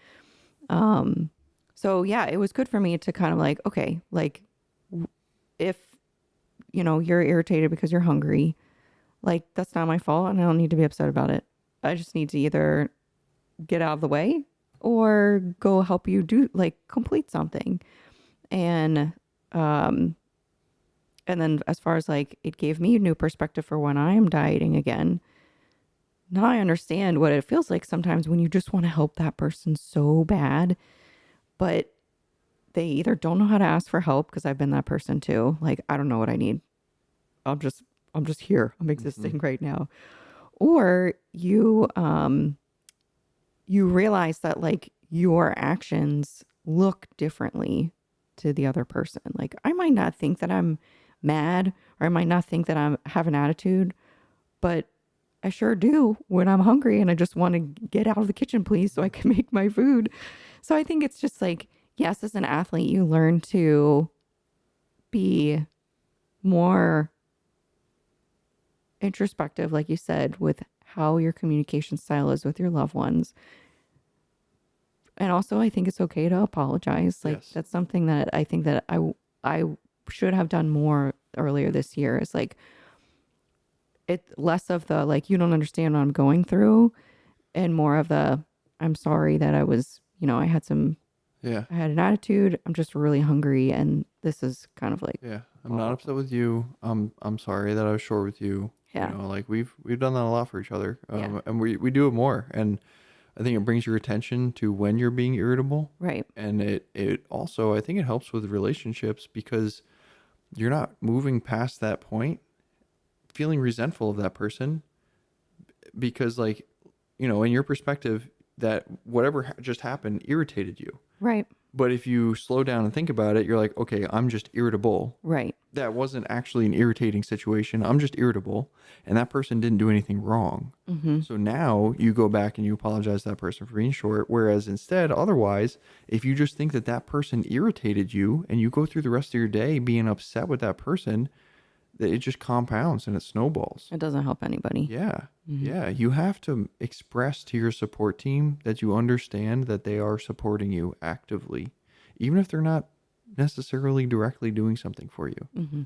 So yeah, it was good for me to kind of like, okay, like if you're irritated because you're hungry, like that's not my fault and I don't need to be upset about it. I just need to either get out of the way or go help you do like complete something. And and then as far as like it gave me a new perspective for when I am dieting again. Now I understand what it feels like sometimes when you just want to help that person so bad, but they either don't know how to ask for help because I've been that person too. Like, I don't know what I need. I'm just here. I'm existing right now. Or you realize that like your actions look differently to the other person. Like I might not think that I'm mad or I might not think that I have an attitude, but I sure do when I'm hungry and I just want to get out of the kitchen, please, so I can make my food. So I think it's just like, yes, as an athlete, you learn to be more introspective, like you said, with how your communication style is with your loved ones. And also, I think it's okay to apologize. Like Yes. that's something that I think that I should have done more earlier this year. It's like it less of the like you don't understand what I'm going through, and more of the I'm sorry that I was I had Yeah. I had an attitude. I'm just really hungry, and this is kind of like Yeah. I'm blah, not blah, upset with you. I'm sorry that I was short with you. Yeah. Like we've done that a lot for each other. Yeah. And we do it more. And I think it brings your attention to when you're being irritable. Right. And it also, I think it helps with relationships because you're not moving past that point, feeling resentful of that person because like, in your perspective, that whatever just happened irritated you. Right. But if you slow down and think about it, you're like, okay, I'm just irritable. Right. That wasn't actually an irritating situation. I'm just irritable. And that person didn't do anything wrong. Mm-hmm. So now you go back and you apologize to that person for being short. Whereas instead, otherwise, if you just think that that person irritated you and you go through the rest of your day being upset with that person, that it just compounds and it snowballs. It doesn't help anybody. Yeah. Mm-hmm. Yeah. You have to express to your support team that you understand that they are supporting you actively, even if they're not necessarily directly doing something for you. Mm-hmm.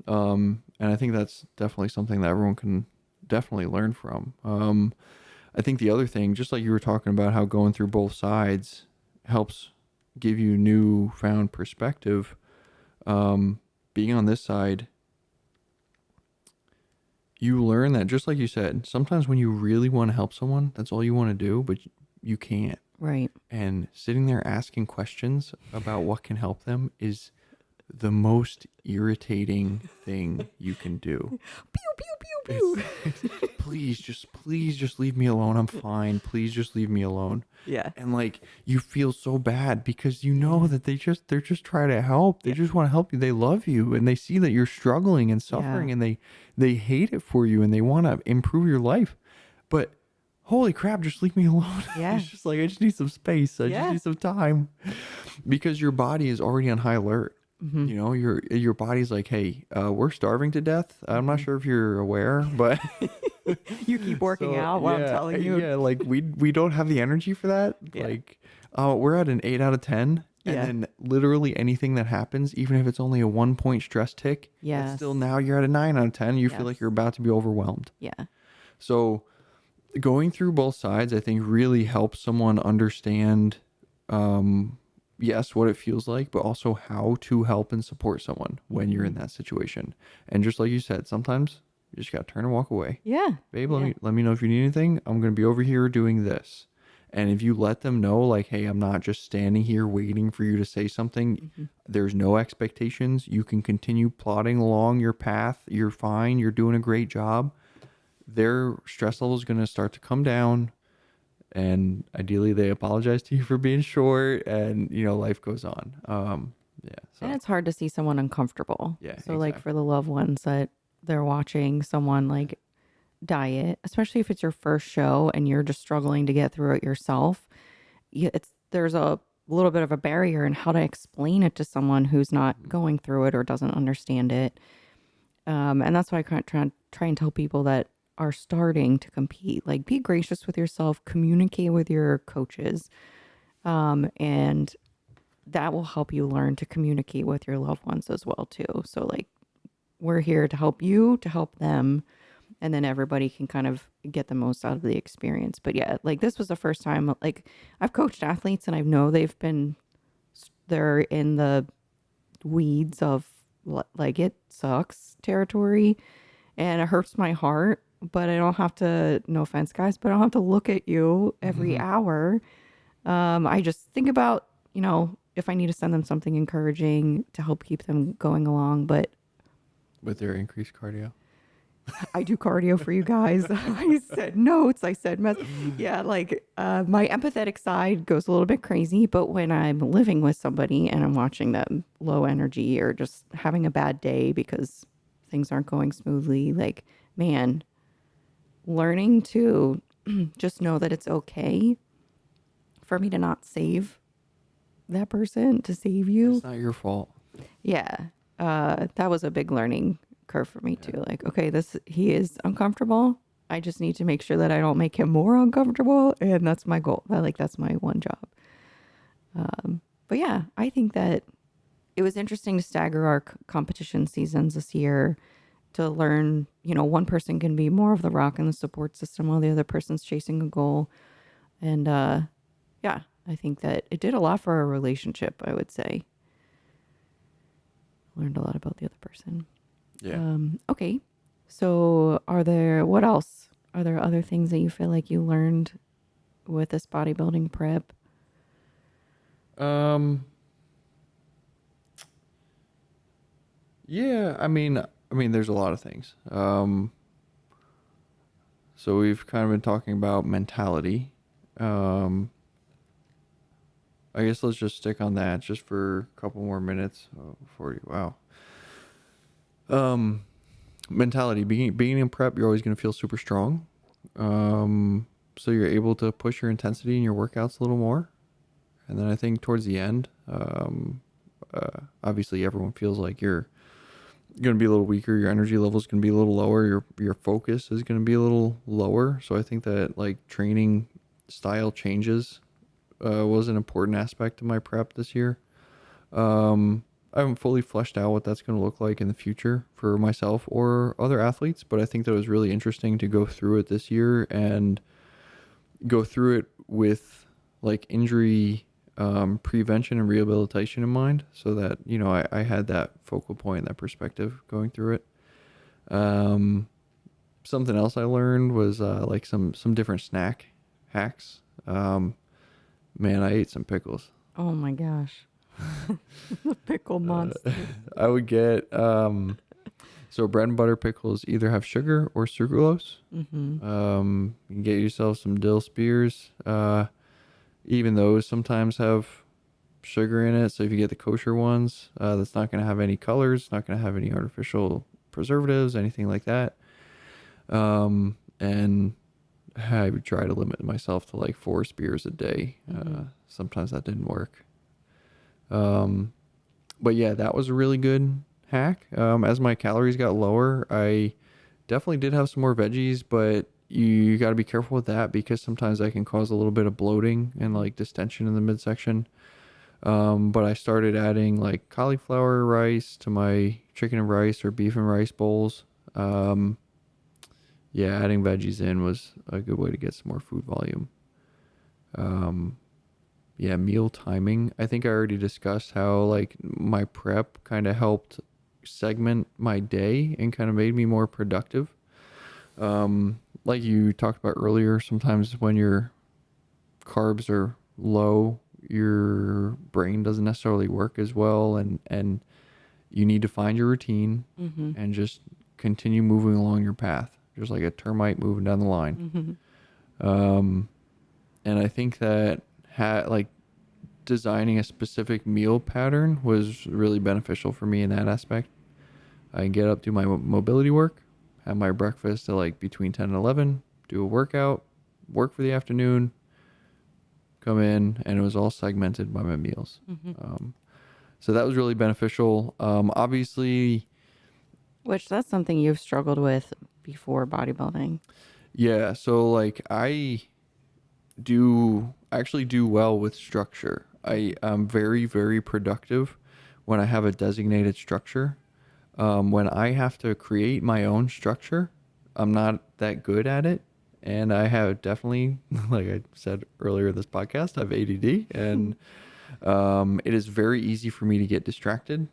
And I think that's definitely something that everyone can definitely learn from. I think the other thing, just like you were talking about how going through both sides helps give you newfound perspective, being on this side, you learn that, just like you said, sometimes when you really want to help someone, that's all you want to do, but you can't. Right. And sitting there asking questions about what can help them is the most irritating thing you can do. Pew, pew, pew, It's, pew. it's please just leave me alone. I'm fine. Please just leave me alone. Yeah. And like you feel so bad because you know that they're just trying to help. They Yeah. just want to help you. They love you and they see that you're struggling and suffering Yeah. and they hate it for you and they want to improve your life. But holy crap, just leave me alone. Yeah. It's just like I just need some space. I just Yeah. need some time. Because your body is already on high alert. Mm-hmm. You know, your body's like, hey, we're starving to death. I'm not sure if you're aware, but You keep working so out while I'm telling you. yeah, like we don't have the energy for that. Yeah. Like, we're at an 8 out of 10, and Yeah. then literally anything that happens, even if it's only a 1 point stress tick, Yes. it's still now you're at a 9 out of 10. You feel like Yes. you're about to be overwhelmed. Yeah. So going through both sides, I think really helps someone understand, yes, what it feels like, but also how to help and support someone when you're in that situation. And just like you said, sometimes you just got to turn and walk away. Yeah. Babe, Yeah. let me know if you need anything. I'm going to be over here doing this. And if you let them know, like, hey, I'm not just standing here waiting for you to say something, there's no expectations. You can continue plodding along your path. You're fine. You're doing a great job. Their stress level is going to start to come down. And ideally, they apologize to you for being short, and life goes on. Yeah. So And it's hard to see someone uncomfortable. Yeah, So like exactly. for the loved ones that they're watching someone like diet, especially if it's your first show and you're just struggling to get through it yourself, there's a little bit of a barrier in how to explain it to someone who's not going through it or doesn't understand it. And that's why I kind of try and tell people that are starting to compete, like be gracious with yourself, communicate with your coaches, and that will help you learn to communicate with your loved ones as well too. So like we're here to help you, to help them, and then everybody can kind of get the most out of the experience. But yeah, like this was the first time, like I've coached athletes and I know they're in the weeds of like it sucks territory and it hurts my heart, but I don't have to, no offense guys, but I don't have to look at you every hour. I just think about, if I need to send them something encouraging to help keep them going along. But With their increased cardio. I do cardio for you guys. I said notes. I said, yeah, like my empathetic side goes a little bit crazy. But when I'm living with somebody and I'm watching them low energy or just having a bad day because things aren't going smoothly, like, man, learning to just know that it's okay for me to not save that person, to save you. It's not your fault. Yeah. That was a big learning curve for me too. Like, okay, he is uncomfortable. I just need to make sure that I don't make him more uncomfortable. And that's my goal. That's my one job. But yeah, I think that it was interesting to stagger our competition seasons this year to learn, one person can be more of the rock in the support system while the other person's chasing a goal. And yeah, I think that it did a lot for our relationship, I would say. Learned a lot about the other person. Yeah. Okay. So what else? Are there other things that you feel like you learned with this bodybuilding prep? Yeah, I mean, there's a lot of things. So we've kind of been talking about mentality. I guess let's just stick on that just for a couple more minutes. Wow. Mentality. Being in prep, you're always going to feel super strong. So you're able to push your intensity in your workouts a little more. And then I think towards the end, obviously everyone feels like you're going to be a little weaker. Your energy level is going to be a little lower. Your focus is going to be a little lower. So I think that like training style changes was an important aspect of my prep this year. I haven't fully fleshed out what that's going to look like in the future for myself or other athletes, but I think that it was really interesting to go through it this year and go through it with like injury prevention and rehabilitation in mind, so that I had that focal point, that perspective going through it. Something else I learned was like some different snack hacks. Man, I ate some pickles. Oh my gosh. The pickle monster. I would get so bread and butter pickles either have sugar or sucralose. Mm-hmm. You can get yourself some dill spears. Even those sometimes have sugar in it. So if you get the kosher ones, that's not going to have any colors, not going to have any artificial preservatives, anything like that. And I would try to limit myself to like 4 spears a day. Sometimes that didn't work. But yeah, that was a really good hack. As my calories got lower, I definitely did have some more veggies, but you got to be careful with that because sometimes that can cause a little bit of bloating and like distension in the midsection. But I started adding like cauliflower rice to my chicken and rice or beef and rice bowls. Yeah, adding veggies in was a good way to get some more food volume. Yeah, meal timing. I think I already discussed how like my prep kind of helped segment my day and kind of made me more productive. Like you talked about earlier, sometimes when your carbs are low, your brain doesn't necessarily work as well, and you need to find your routine and just continue moving along your path, just like a termite moving down the line. And I think that like designing a specific meal pattern was really beneficial for me in that aspect. I can get up, do my mobility work, have my breakfast at like between 10 and 11, do a workout, work for the afternoon, come in, and it was all segmented by my meals. So that was really beneficial. Obviously, Which that's something you've struggled with before bodybuilding. yeah. So like I actually do well with structure. I am very, very productive when I have a designated structure. When I have to create my own structure, I'm not that good at it. And I have definitely, like I said earlier in this podcast, I have ADD, and it is very easy for me to get distracted,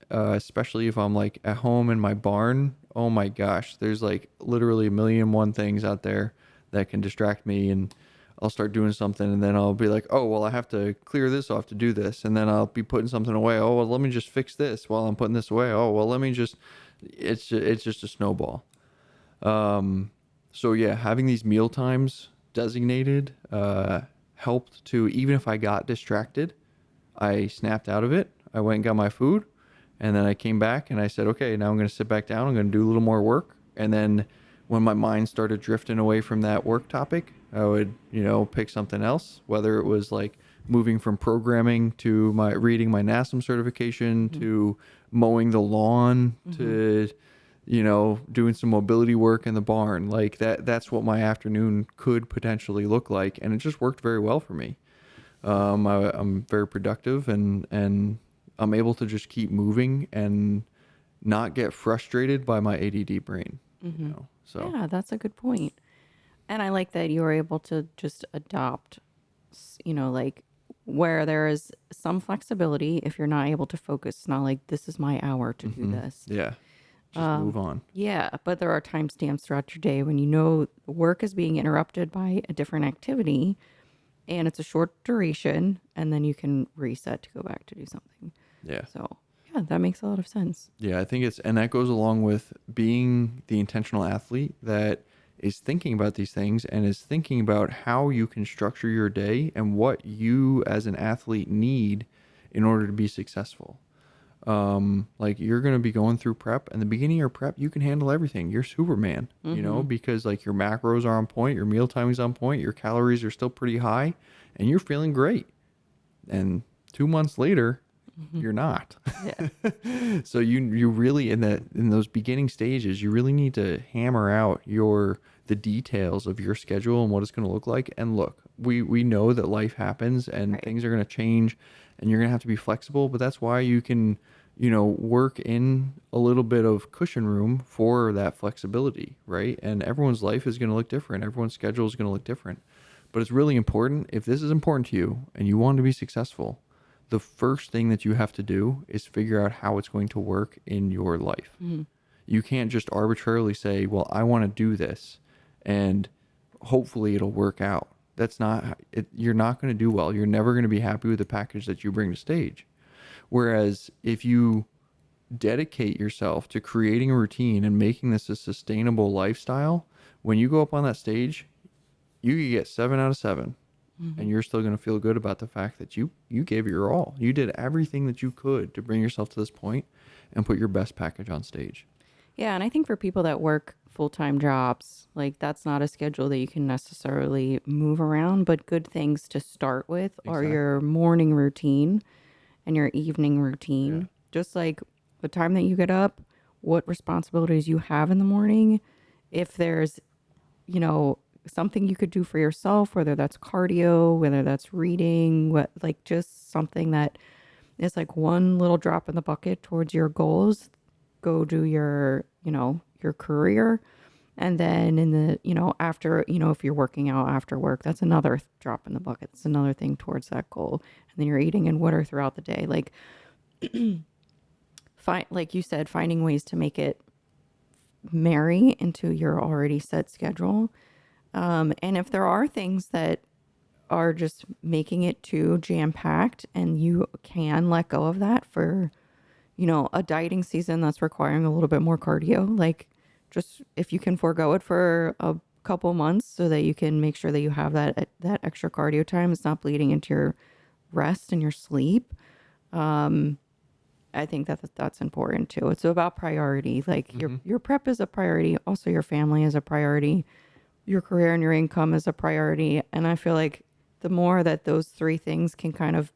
especially if I'm like at home in my barn. Oh my gosh, there's like literally a million and one things out there that can distract me, and I'll start doing something and then I'll be like, oh, well, I have to clear this off to do this. And then I'll be putting something away. Oh, well, let me just fix this while I'm putting this away. Oh, well, let me just, it's just a snowball. So yeah, having these meal times designated, helped to, even if I got distracted, I snapped out of it. I went and got my food, and then I came back and I said, okay, now I'm going to sit back down. I'm going to do a little more work. And then when my mind started drifting away from that work topic, I would, pick something else, whether it was like moving from programming to my reading my NASM certification to mowing the lawn to, doing some mobility work in the barn. Like that's what my afternoon could potentially look like. And it just worked very well for me. I'm very productive and I'm able to just keep moving and not get frustrated by my ADD brain. So Yeah, that's a good point. And I like that you were able to just adopt, like where there is some flexibility if you're not able to focus. It's not like this is my hour to do this. yeah, just move on. Yeah, but there are timestamps throughout your day when work is being interrupted by a different activity and it's a short duration, and then you can reset to go back to do something. Yeah. So, yeah, that makes a lot of sense. Yeah, I think and that goes along with being the intentional athlete that is thinking about these things and is thinking about how you can structure your day and what you as an athlete need in order to be successful. Like you're going to be going through prep, and the beginning of your prep, you can handle everything. You're Superman, because like your macros are on point, your meal timing's on point, your calories are still pretty high, and you're feeling great. And 2 months later, you're not. Yeah. So you really in those beginning stages, you really need to hammer out the details of your schedule and what it's going to look like. And look, we know that life happens and things are going to change, and you're going to have to be flexible, but that's why you can, work in a little bit of cushion room for that flexibility, right? And everyone's life is going to look different. Everyone's schedule is going to look different. But it's really important, if this is important to you and you want to be successful, the first thing that you have to do is figure out how it's going to work in your life. You can't just arbitrarily say, well, I want to do this and hopefully it'll work out. That's not it. You're not going to do well. You're never going to be happy with the package that you bring to stage. Whereas if you dedicate yourself to creating a routine and making this a sustainable lifestyle, when you go up on that stage, you could get 7 out of 7, and you're still going to feel good about the fact that you gave it your all. You did everything that you could to bring yourself to this point and put your best package on stage. Yeah, and I think for people that work full-time jobs, like that's not a schedule that you can necessarily move around, but good things to start with are your morning routine and your evening routine. Just like the time that you get up, what responsibilities you have in the morning, if there's, you know, something you could do for yourself, whether that's cardio, whether that's reading, what like just something that is like one little drop in the bucket towards your goals. Go do your, you know, your career. And then in the, you know, after, you know, if you're working out after work, that's another drop in the bucket. It's another thing towards that goal. And then you're eating and water throughout the day. Like, like you said, finding ways to make it marry into your already set schedule. And if there are things that are just making it too jam-packed and you can let go of that for, you know, a dieting season that's requiring a little bit more cardio, like just if you can forego it for a couple months so that you can make sure that you have that extra cardio time, it's not bleeding into your rest and your sleep. I think that's important too. It's about priority. Like your prep is a priority. Also your family is a priority. Your career and your income is a priority. And I feel like the more that those three things can kind of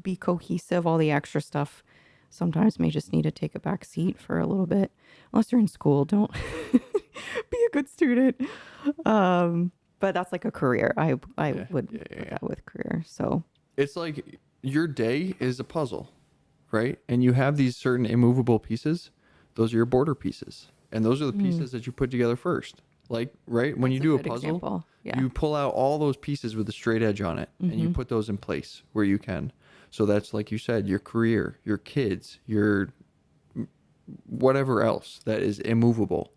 be cohesive, all the extra stuff sometimes may just need to take a back seat for a little bit. Unless you're in school, don't be a good student. But that's like a career. I would put that with career. So it's like your day is a puzzle, right? And you have these certain immovable pieces. Those are your border pieces. And those are the pieces that you put together first. Like, right? When you do a puzzle, you pull out all those pieces with a straight edge on it and you put those in place where you can. So that's, like you said, your career, your kids, your whatever else that is immovable.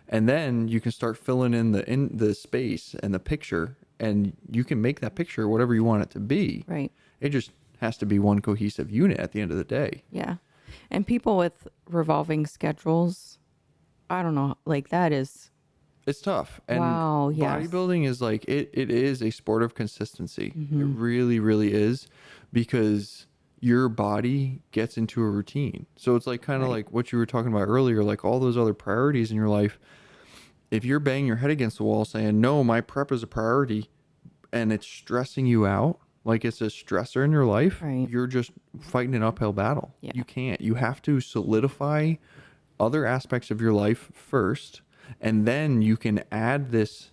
And then you can start filling in the space and the picture, and you can make that picture whatever you want it to be. Right. It just has to be one cohesive unit at the end of the day. Yeah. And people with revolving schedules, I don't know, like that is... It's tough. And wow, yes. bodybuilding is like, it is a sport of consistency. It really, really is, because your body gets into a routine. So it's like kind of like what you were talking about earlier, like all those other priorities in your life. If you're banging your head against the wall saying, no, my prep is a priority, and it's stressing you out, like it's a stressor in your life, you're just fighting an uphill battle. Yeah. You can't. You have to solidify other aspects of your life first, and then you can add this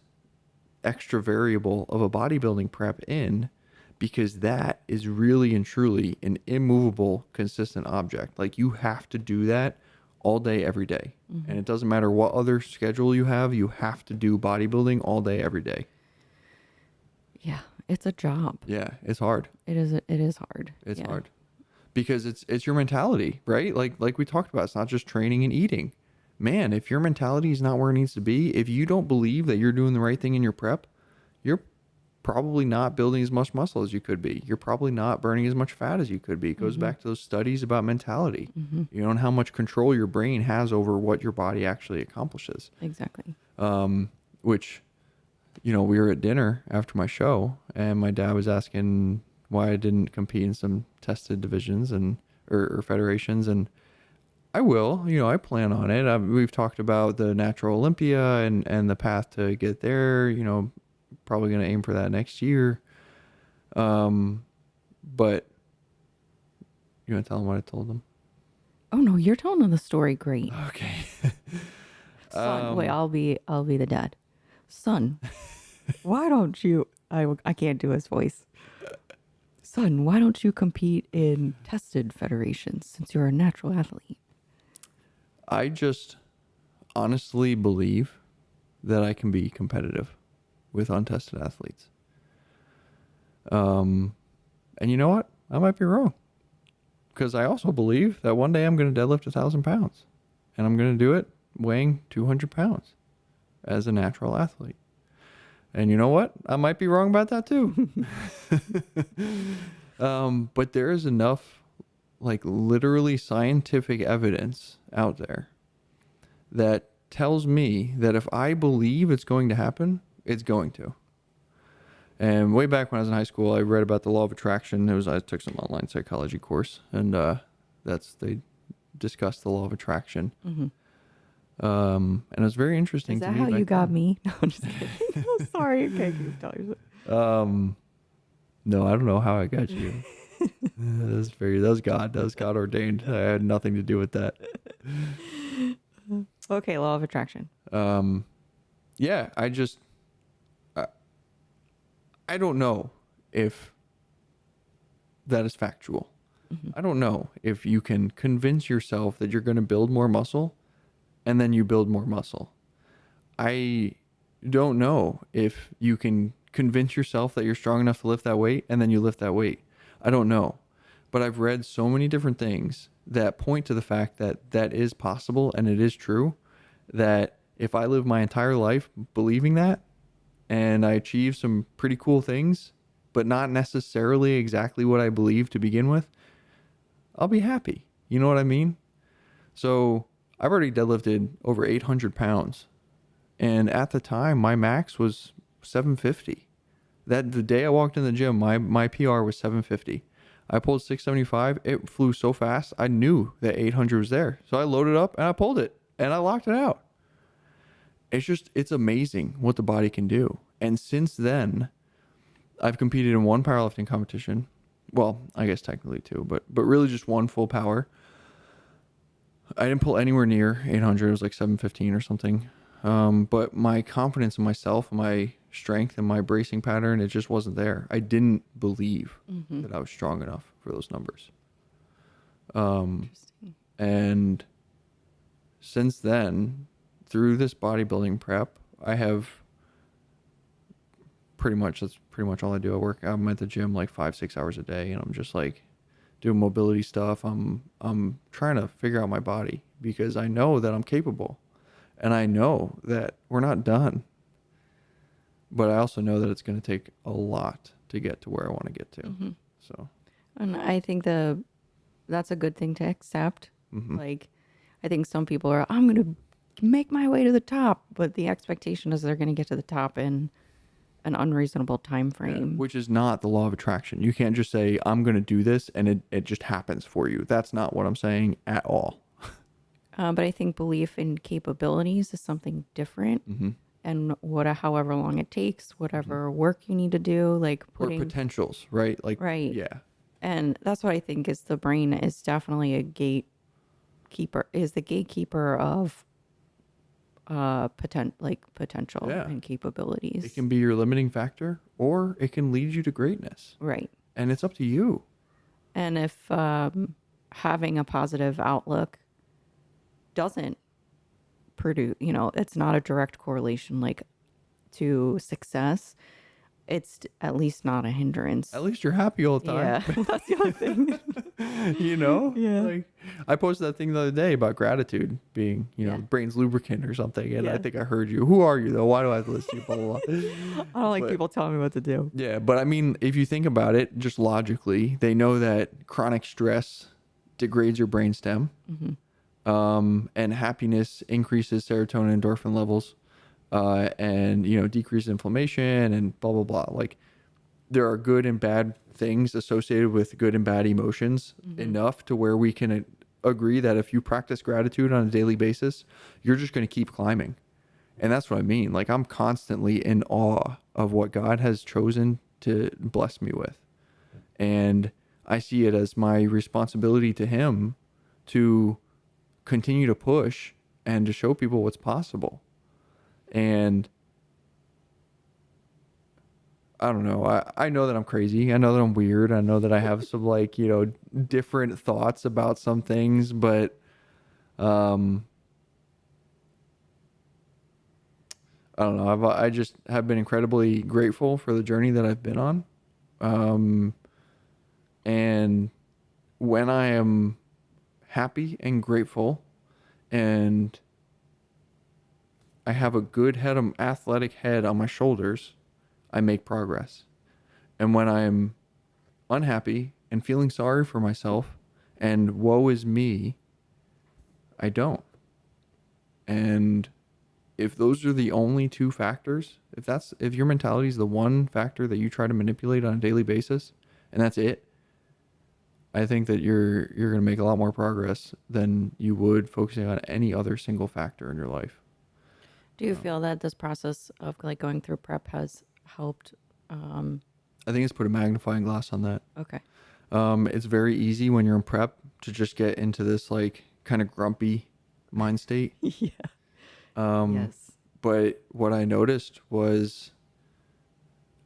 extra variable of a bodybuilding prep in, because that is really and truly an immovable, consistent object. Like you have to do that all day, every day. And it doesn't matter what other schedule you have to do bodybuilding all day, every day. Yeah, it's a job. Yeah, it's hard. It is hard. It's hard. Because it's your mentality, right? Like we talked about, it's not just training and eating. Man, if your mentality is not where it needs to be, if you don't believe that you're doing the right thing in your prep, you're probably not building as much muscle as you could be. You're probably not burning as much fat as you could be. It goes back to those studies about mentality, you know, and how much control your brain has over what your body actually accomplishes. Exactly. Which, you know, we were at dinner after my show, and my dad was asking why I didn't compete in some tested divisions or federations, and I will, you know, I plan on it. We've talked about the Natural Olympia and the path to get there, you know, probably going to aim for that next year. But you want to tell them what I told them? Oh no, you're telling them the story great. Okay. Son, wait, I'll be the dad. Son, why don't you, I can't do his voice. Son, why don't you compete in tested federations since you're a natural athlete? I just honestly believe that I can be competitive with untested athletes. And you know what? I might be wrong. Because I also believe that one day I'm going to deadlift 1,000 pounds. And I'm going to do it weighing 200 pounds as a natural athlete. And you know what? I might be wrong about that too. But there is enough, like, literally scientific evidence out there that tells me that if I believe it's going to happen, it's going to. And way back when I was in high school, I read about the law of attraction. I took some online psychology course, and they discussed the law of attraction. Mm-hmm. And it was very interesting Is to that me. how you back got then. me? No, I'm just kidding. I'm sorry. Okay, keep telling No, I don't know how I got you. That was God. That was God ordained. I had nothing to do with that. Okay, law of attraction. Yeah, I don't know if that is factual. Mm-hmm. I don't know if you can convince yourself that you're going to build more muscle and then you build more muscle. I don't know if you can convince yourself that you're strong enough to lift that weight and then you lift that weight. I don't know. But I've read so many different things that point to the fact that that is possible and it is true, that if I live my entire life believing that and I achieve some pretty cool things, but not necessarily exactly what I believe to begin with, I'll be happy. You know what I mean? So I've already deadlifted over 800 pounds. And at the time, my max was 750. That the day I walked in the gym, my PR was 750. I pulled 675. It flew so fast, I knew that 800 was there. So I loaded up and I pulled it and I locked it out. It's amazing what the body can do. And since then, I've competed in one powerlifting competition. Well, I guess technically two, but really just one full power. I didn't pull anywhere near 800. It was like 715 or something. But my confidence in myself, my strength, and my bracing pattern, it just wasn't there. I didn't believe that I was strong enough for those numbers. Interesting. And since then, through this bodybuilding prep, that's pretty much all I do. I'm at the gym like 5-6 hours a day, and I'm just like doing mobility stuff. I'm trying to figure out my body because I know that I'm capable. And I know that we're not done. But I also know that it's going to take a lot to get to where I want to get to. Mm-hmm. So, And I think that's a good thing to accept. mm-hmm. Like, I think some people are, I'm going to make my way to the top, but the expectation is they're going to get to the top in an unreasonable time frame. Yeah, which is not the law of attraction. You can't just say, I'm going to do this, and it just happens for you. That's not what I'm saying at all. But I think belief in capabilities is something different. Mm-hmm. And however long it takes, whatever work you need to do, like Or potentials, right? Like, right. Yeah. And that's what I think is the brain is definitely a gatekeeper, is the gatekeeper of potential Yeah. and capabilities. It can be your limiting factor, or it can lead you to greatness. Right. And it's up to you. And if having a positive outlook doesn't produce, it's not a direct correlation like to success, it's at least not a hindrance. At least you're happy all the time. Yeah, that's the other thing. Yeah. Like, I posted that thing the other day about gratitude being, the brain's lubricant or something. And I think I heard you. Who are you though? Why do I have to listen to you? Blah, blah, blah. I don't like people telling me what to do. Yeah. But I mean, if you think about it, just logically, they know that chronic stress degrades your brainstem. Mm-hmm. And happiness increases serotonin, endorphin levels, and decreases inflammation and blah blah blah. Like, there are good and bad things associated with good and bad emotions enough to where we can agree that if you practice gratitude on a daily basis, you're just going to keep climbing. And that's what I mean. Like, I'm constantly in awe of what God has chosen to bless me with, and I see it as my responsibility to Him to continue to push and to show people what's possible. And I don't know. I know that I'm crazy. I know that I'm weird. I know that I have some different thoughts about some things, but I don't know. I just have been incredibly grateful for the journey that I've been on. And when I am happy and grateful and I have a good athletic head on my shoulders, I make progress. And when I'm unhappy and feeling sorry for myself and woe is me, I don't. And if those are the only two factors, if your mentality is the one factor that you try to manipulate on a daily basis and that's it, I think that you're going to make a lot more progress than you would focusing on any other single factor in your life. Do you feel that this process of like going through prep has helped? I think it's put a magnifying glass on that. Okay. It's very easy when you're in prep to just get into this like kind of grumpy mind state. Yeah. Yes. But what I noticed was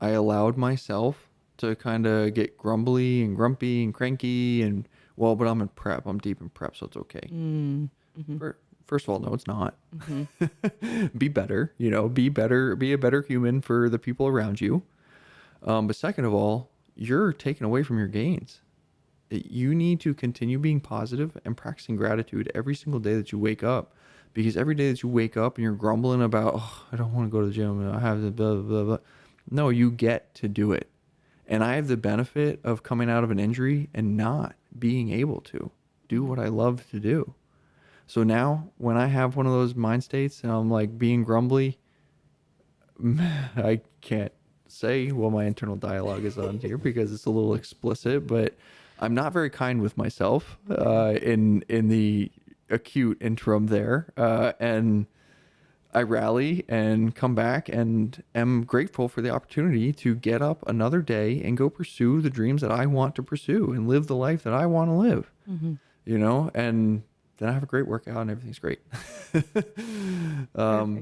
I allowed myself to kind of get grumbly and grumpy and cranky and, well, but I'm in prep. I'm deep in prep, so it's okay. First of all, no, it's not. Be better, be better, be a better human for the people around you. But second of all, you're taken away from your gains. You need to continue being positive and practicing gratitude every single day that you wake up. Because every day that you wake up and you're grumbling about, oh, I don't want to go to the gym, I have the blah, blah, blah. No, you get to do it. And I have the benefit of coming out of an injury and not being able to do what I love to do. So now when I have one of those mind states and I'm like being grumbly, I can't say what my internal dialogue is on here because it's a little explicit, but I'm not very kind with myself in the acute interim there. And I rally and come back and am grateful for the opportunity to get up another day and go pursue the dreams that I want to pursue and live the life that I want to live, and then I have a great workout and everything's great.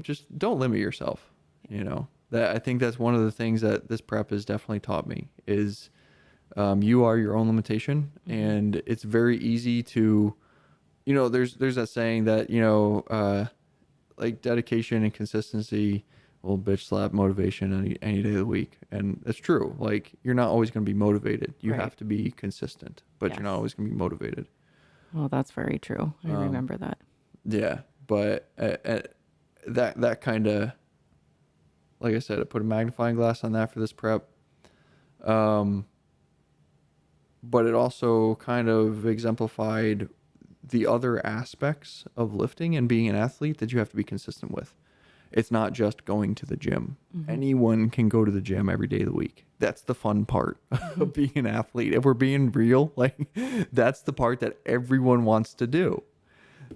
Just don't limit yourself, that I think that's one of the things that this prep has definitely taught me is, you are your own limitation, and it's very easy to, there's that saying that, like dedication and consistency will bitch slap motivation any day of the week. And it's true. Like you're not always going to be motivated. You have to be consistent, but you're not always going to be motivated. Well, that's very true. I remember that. Yeah. But that kind of, like I said, I put a magnifying glass on that for this prep. But it also kind of exemplified the other aspects of lifting and being an athlete that you have to be consistent with. It's not just going to the gym. Anyone can go to the gym every day of the week. That's the fun part of being an athlete. If we're being real, like that's the part that everyone wants to do.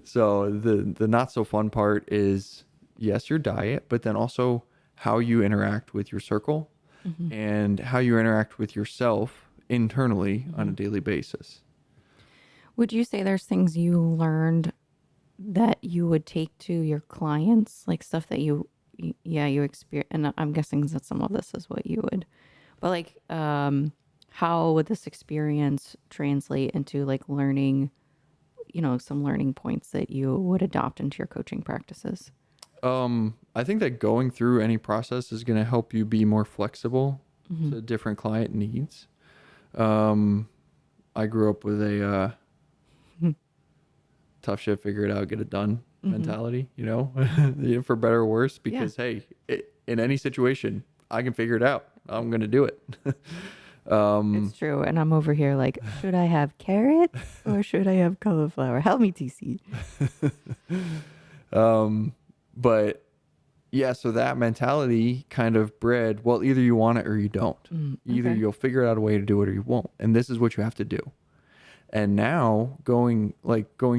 So the not so fun part is, yes, your diet, but then also how you interact with your circle and how you interact with yourself internally on a daily basis. Would you say there's things you learned that you would take to your clients, like stuff that you experience? And I'm guessing that some of this is what you would, but like, how would this experience translate into like learning, some learning points that you would adopt into your coaching practices? I think that going through any process is going to help you be more flexible to different client needs. I grew up with a, tough shit, figure it out, get it done mentality, for better or worse, because hey, in any situation, I can figure it out. I'm going to do it. It's true. And I'm over here like, should I have carrot or should I have cauliflower? Help me, TC. But yeah, so that mentality kind of bred, well, either you want it or you don't. Either you'll figure out a way to do it or you won't. And this is what you have to do. And now going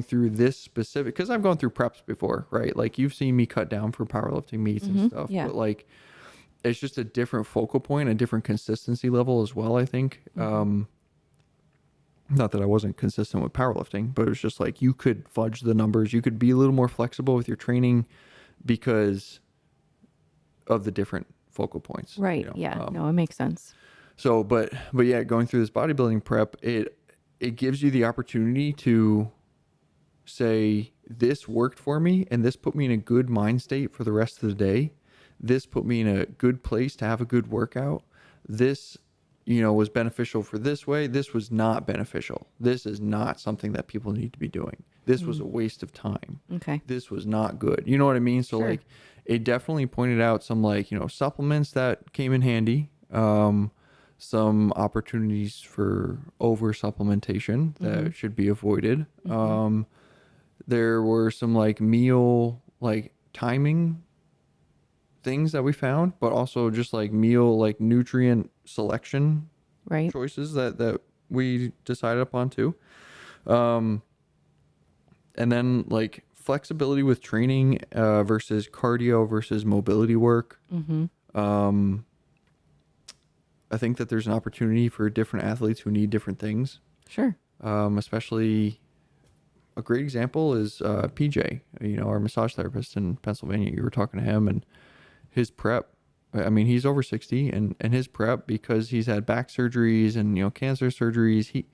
through this specific, because I've gone through preps before, right? Like you've seen me cut down for powerlifting meets and stuff, but like it's just a different focal point, a different consistency level as well, I think. Not that I wasn't consistent with powerlifting, but it was just like you could fudge the numbers. You could be a little more flexible with your training because of the different focal points. Right. Yeah. No, it makes sense. So, but yeah, going through this bodybuilding prep, it gives you the opportunity to say, this worked for me and this put me in a good mind state for the rest of the day. This put me in a good place to have a good workout. This was beneficial for this way. This was not beneficial. This is not something that people need to be doing. This was a waste of time. Okay. This was not good. You know what I mean? So Sure. like, it definitely pointed out some like, supplements that came in handy. Some opportunities for over supplementation that should be avoided. There were some like meal, like timing things that we found, but also just like meal, like nutrient selection Right. choices that we decided upon too. And then like flexibility with training versus cardio versus mobility work. I think that there's an opportunity for different athletes who need different things. Sure. Especially a great example is PJ, our massage therapist in Pennsylvania. You were talking to him, and his prep, I mean, he's over 60, and his prep, because he's had back surgeries and, cancer surgeries,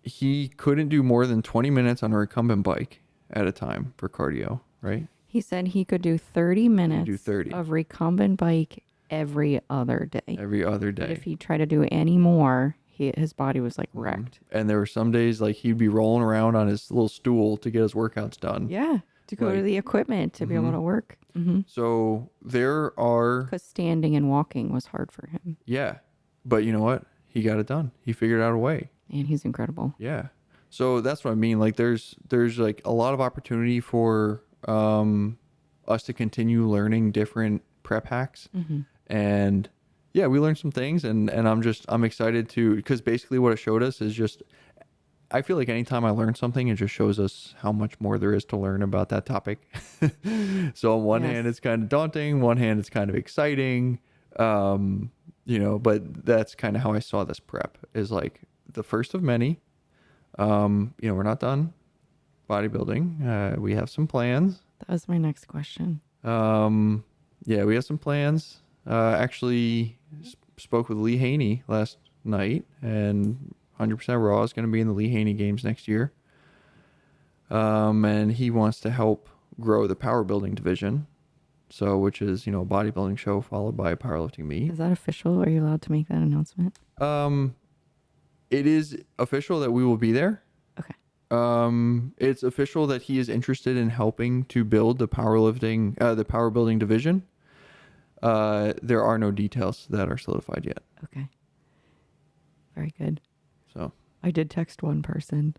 he couldn't do more than 20 minutes on a recumbent bike at a time for cardio, right? He said he could do 30 minutes do 30. of recumbent bike every other day. Every other day. But if he tried to do any more, his body was like wrecked. And there were some days like he'd be rolling around on his little stool to get his workouts done. Yeah. To go to the equipment to be able to work. So there are... Because standing and walking was hard for him. Yeah. But you know what? He got it done. He figured out a way. And he's incredible. Yeah. So that's what I mean. Like there's like a lot of opportunity for us to continue learning different prep hacks. And yeah, we learned some things, and I'm excited to, because basically what it showed us is just, I feel like anytime I learn something, it just shows us how much more there is to learn about that topic. So on one hand, it's kind of daunting. One hand, it's kind of exciting. But that's kind of how I saw this prep, is like the first of many. We're not done bodybuilding. We have some plans. That was my next question. Yeah, we have some plans. Actually spoke with Lee Haney last night, and 100% Raw is going to be in the Lee Haney games next year. And he wants to help grow the power building division. So, which is, a bodybuilding show followed by a powerlifting meet. Is that official? Are you allowed to make that announcement? It is official that we will be there. Okay. It's official that he is interested in helping to build the the power building division. There are no details that are solidified yet. Okay. Very good. So I did text one person.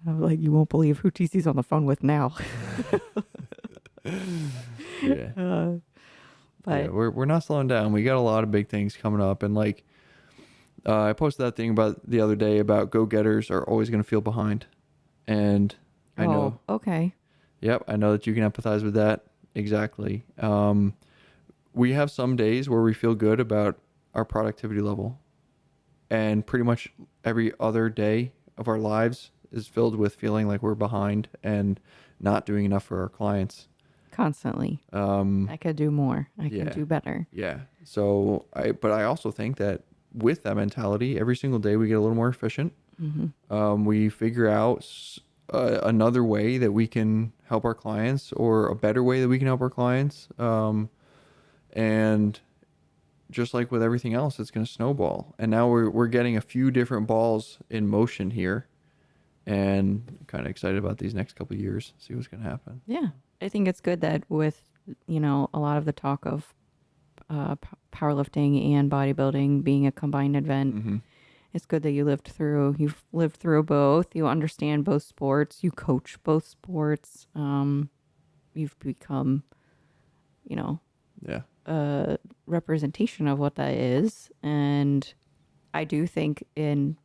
I was like, you won't believe who TC's on the phone with now. yeah. But yeah, we're not slowing down. We got a lot of big things coming up, and like I posted that thing about the other day about go-getters are always going to feel behind, and I know. Okay. Yep, I know that you can empathize with that exactly. We have some days where we feel good about our productivity level, and pretty much every other day of our lives is filled with feeling like we're behind and not doing enough for our clients. Constantly. I could do more. I can do better. Yeah. So but I also think that with that mentality, every single day we get a little more efficient. We figure out another way that we can help our clients, or a better way that we can help our clients. And just like with everything else, it's going to snowball. And now we're getting a few different balls in motion here, and I'm kind of excited about these next couple of years, see what's going to happen. Yeah. I think it's good that with, a lot of the talk of powerlifting and bodybuilding being a combined event, it's good that you've lived through both. You understand both sports. You coach both sports. You've become, a representation of what that is. And I do think even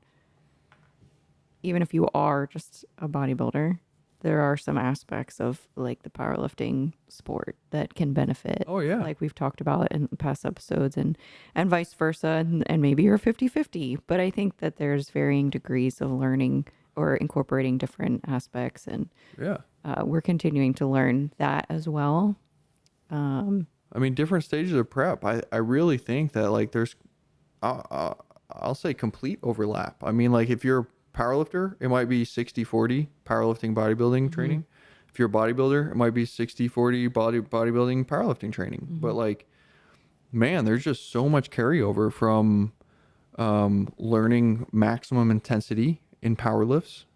if you are just a bodybuilder, there are some aspects of like the powerlifting sport that can benefit. Oh yeah. Like we've talked about in past episodes, and vice versa. And maybe you're 50-50, but I think that there's varying degrees of learning or incorporating different aspects. And we're continuing to learn that as well. I mean, different stages of prep. I really think that like there's, I'll say complete overlap. I mean, like if you're a powerlifter, it might be 60-40 powerlifting bodybuilding training. If you're a bodybuilder, it might be 60-40 bodybuilding powerlifting training. But like, man, there's just so much carryover from learning maximum intensity in power lifts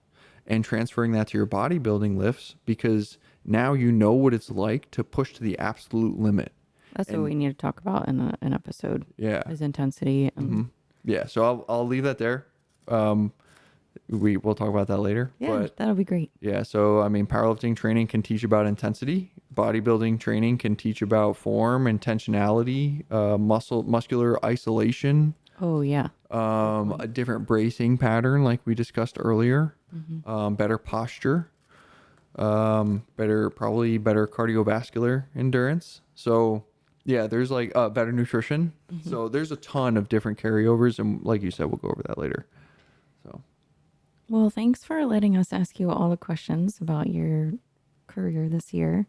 and transferring that to your bodybuilding lifts, because now you know what it's like to push to the absolute limit. That's what And we need to talk about in an episode. yeah. Is intensity and Yeah. So I'll leave that there. We'll talk about that later. yeah, But that'll be great. yeah, so I mean, powerlifting training can teach about intensity. Bodybuilding training can teach about form, intentionality, muscular isolation, Oh yeah. a different bracing pattern, like we discussed earlier, Mm-hmm. better posture, probably better cardiovascular endurance. So yeah, there's like better nutrition. Mm-hmm. So there's a ton of different carryovers, and like you said, we'll go over that later. So Well, thanks for letting us ask you all the questions about your career this year.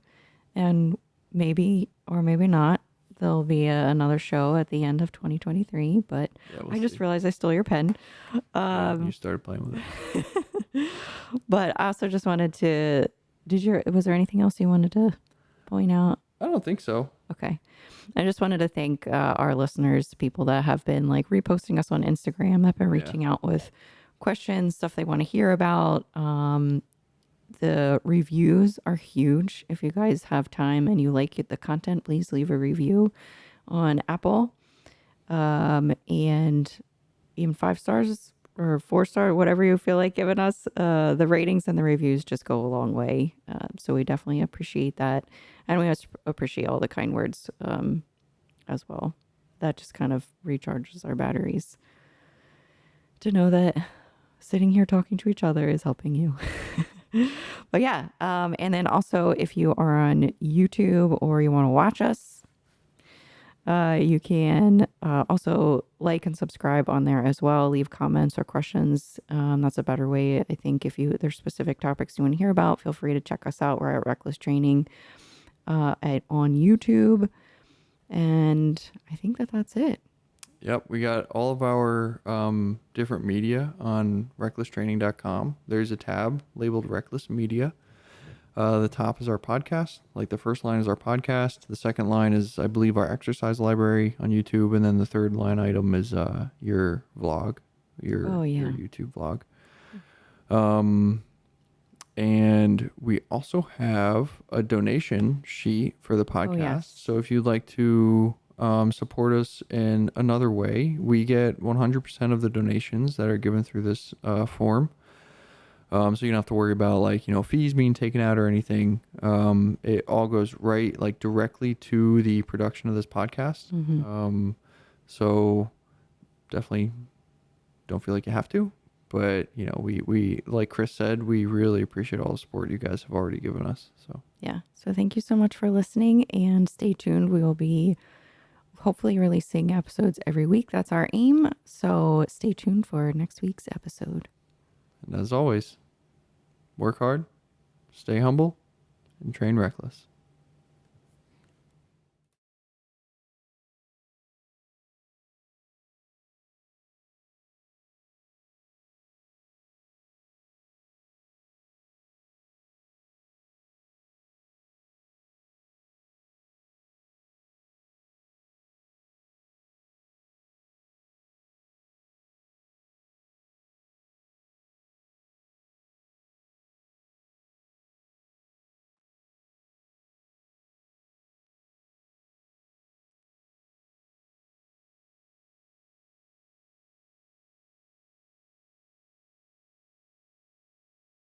And maybe or maybe not, there'll be another show at the end of 2023. But yeah, we'll I just see. realized I stole your pen. Yeah, you started playing with it. But I also just wanted to, was there anything else you wanted to point out? I don't think so. Okay. I just wanted to thank our listeners, people that have been like reposting us on Instagram, that have been reaching out with questions, stuff they want to hear about. The reviews are huge. If you guys have time and you like the content, please leave a review on Apple. And even 5 stars or 4-star, whatever you feel like giving us. The ratings and the reviews just go a long way. So we definitely appreciate that. And we appreciate all the kind words as well. That just kind of recharges our batteries to know that sitting here talking to each other is helping you. But yeah, and then also if you are on YouTube or you want to watch us, you can also like and subscribe on there as well. Leave comments or questions. That's a better way. I think if there's specific topics you want to hear about, feel free to check us out. We're at Reckless Training on YouTube. And I think that's it. Yep, we got all of our different media on recklesstraining.com. There's a tab labeled Reckless Media. The top is our podcast. Like the first line is our podcast. The second line is, I believe, our exercise library on YouTube. And then the third line item is your vlog, your YouTube vlog. And we also have a donation sheet for the podcast. yes. So if you'd like to support us in another way, we get 100% of the donations that are given through this form. So you don't have to worry about fees being taken out or anything. It all goes right, directly to the production of this podcast. Mm-hmm. So definitely don't feel like you have to, but we like Chris said, we really appreciate all the support you guys have already given us. So yeah. So thank you so much for listening, and stay tuned. We will be hopefully releasing episodes every week. That's our aim. So stay tuned for next week's episode. And as always, work hard, stay humble, and train reckless.